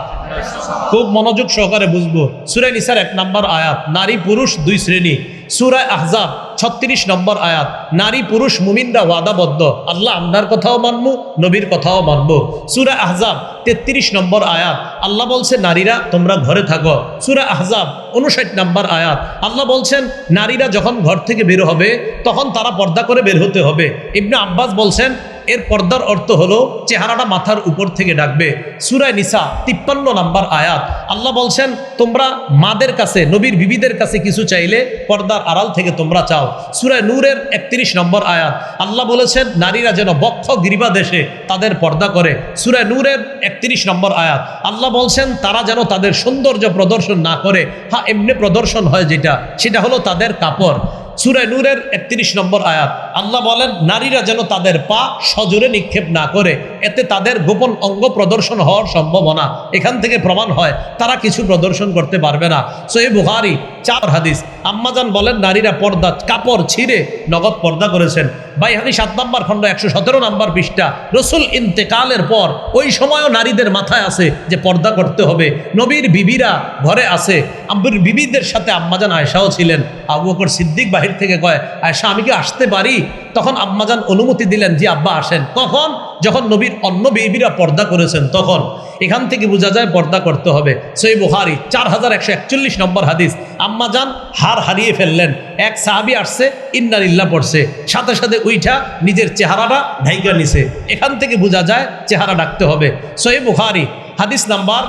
খুব মনোযোগ সহকারে বুঝবো। সূরা নিসার 1 নম্বর আয়াত, নারী পুরুষ দুই শ্রেণী। সূরা আহজাব 36 নম্বর আয়াত, নারী পুরুষ মুমিনরা ওয়াদাবদ্ধ, আল্লাহ আমরার কথাও মানবো, নবীর কথাও মানবো। সূরা আহজাব 33 নম্বর আয়াত, আল্লাহ বলছে নারীরা তোমরা ঘরে থাকো। সূরা আহজাব 59 নম্বর আয়াত, আল্লাহ বলছেন নারীরা যখন ঘর থেকে বের হবে তখন তারা পর্দা করে বের হতে হবে। ইবনে আব্বাস বলছেন এর পর্দার অর্থ হলো চেহারাটা মাথার উপর থেকে ঢাকবে। সূরা নিসা 53 নম্বর আয়াত, আল্লাহ বলছেন তোমরা মাদের কাছে, নবীর বিবিদের কাছে কিছু চাইলে পর্দার আড়াল থেকে তোমরা চাও। সূরা নূরের 31 নম্বর আয়াত, আল্লাহ বলেছেন নারীরা যেন বক্ষ গ্রীবা দেশে তাদের পর্দা করে। সূরা নূরের 31 নম্বর আয়াত, আল্লাহ বলছেন তারা যেন তাদের সৌন্দর্য প্রদর্শন না করে, হ্যাঁ এমনি প্রদর্শন হয় যেটা, সেটা হলো তাদের কাপড়। সূরা নূরের 31 নম্বর আয়াত, আল্লাহ বলেন নারীরা যেন তাদের পা সজোরে নিক্ষেপ না করে, এতে তাদের গোপন অঙ্গ প্রদর্শন হওয়ার সম্ভাবনা। এখান থেকে প্রমাণ হয় তারা কিছু প্রদর্শন করতে পারবে না। সহিহ বুখারী 4 হাদিস, আম্মাজান বলেন নারীরা পর্দা কাপড় ছিঁড়ে নগদ পর্দা করেছেন। বাইহাকী 7 নম্বর খণ্ড 117 নম্বর পৃষ্ঠা, রাসূল ইন্তেকালের পর ওই সময়ও নারীদের মাথায় আছে যে পর্দা করতে হবে। নবীর বিবিরা ঘরে আছে, আব্বুর বিবিদের সাথে আম্মাজান আয়েশাও ছিলেন। আবু বকর সিদ্দিক বাহির থেকে কয়, আয়েশা আমি কি আসতে পারি? তখন আম্মাজান অনুমতি দিলেন, জি আব্বা আসেন। কখন? যখন নবীর অন্য বিবিরা পর্দা করেছেন তখন। এখান থেকে বোঝা যায় পর্দা করতে হবে। সহিহ বুখারী 4141 নম্বর হাদিস, আম্মাজান হার হারিয়ে ফেললেন, এক সাহাবী আসছে ইন্না লিল্লাহ পড়ছে, সাথে সাথে উইঠা নিজের চেহারাটা ঢাইকা নিছে। এখান থেকে বোঝা যায় চেহারা ঢাকতে হবে। সহিহ বুখারী হাদিস নাম্বার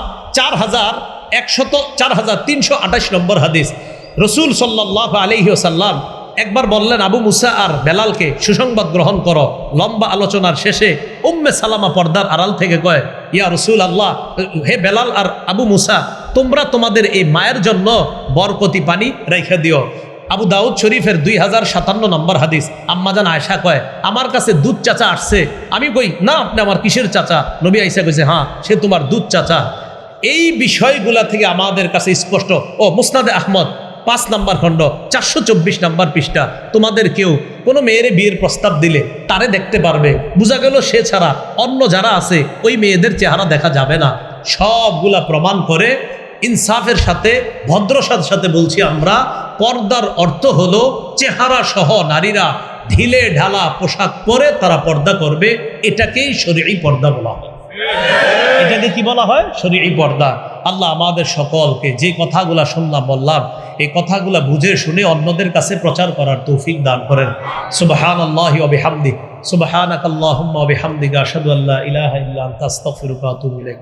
4328 নম্বর হাদিস, রাসূল সাল্লাল্লাহু আলাইহি ওয়াসাল্লাম একবার বললেন আবু মুসা আর বেলালকে সুসংবাদ গ্রহণ করো। লম্বা আলোচনার শেষে উম্মে সালামা পর্দার আড়াল থেকে কয়, ইয়া রাসূলুল্লাহ, হে বেলাল আর আবু মুসা, তোমরা তোমাদের এই মায়ের জন্য বরকতি পানি রেখে দিও। আবু দাউদ শরীফের 2057 নম্বর হাদিস, আম্মাজান আয়েশা কয় আমার কাছে দুধ চাচা আসছে। আমি কই না, আপনি আমার কিসের চাচা? নবী আয়েশা কইছে হ্যাঁ, সে তোমার দুধ চাচা। এই বিষয়গুলা থেকে আমাদের কাছে স্পষ্ট। ও মুসনাদে আহমদ 5 নম্বর খণ্ড 424 নম্বর পৃষ্ঠা, তোমাদের কেউ কোনো মেয়ের বিয়ের প্রস্তাব দিলে তারে দেখতে পারবে, বোঝা গেল সে ছাড়া অন্য যারা আছে ওই মেয়েদের চেহারা দেখা যাবে না। সবগুলা প্রমাণ করে ইনসাফের সাথে ভদ্রতার সাথে বলছি আমরা, পর্দার অর্থ হলো চেহারা সহ নারীরা ঢিলে ঢালা পোশাক পরে তারা পর্দা করবে। এটাকেই শরীয়ী পর্দা বলা হয়। এটাকে কি বলা হয়? শরীয়ী পর্দা। আল্লাহ আমাদের সকলকে যে কথাগুলা শুনলাম বললাম, এই কথাগুলা বুঝে শুনে অন্যদের কাছে প্রচার করার তৌফিক দান করেন। সুবহানাল্লাহি ওয়া বিহামদিহি, সুবহানাকাল্লাহুম্মা ওয়া বিহামদিকা, আশহাদু আল্লা ইলাহা ইল্লা আনতা, আস্তাগফিরুকা ওয়া আতুবু ইলাইক।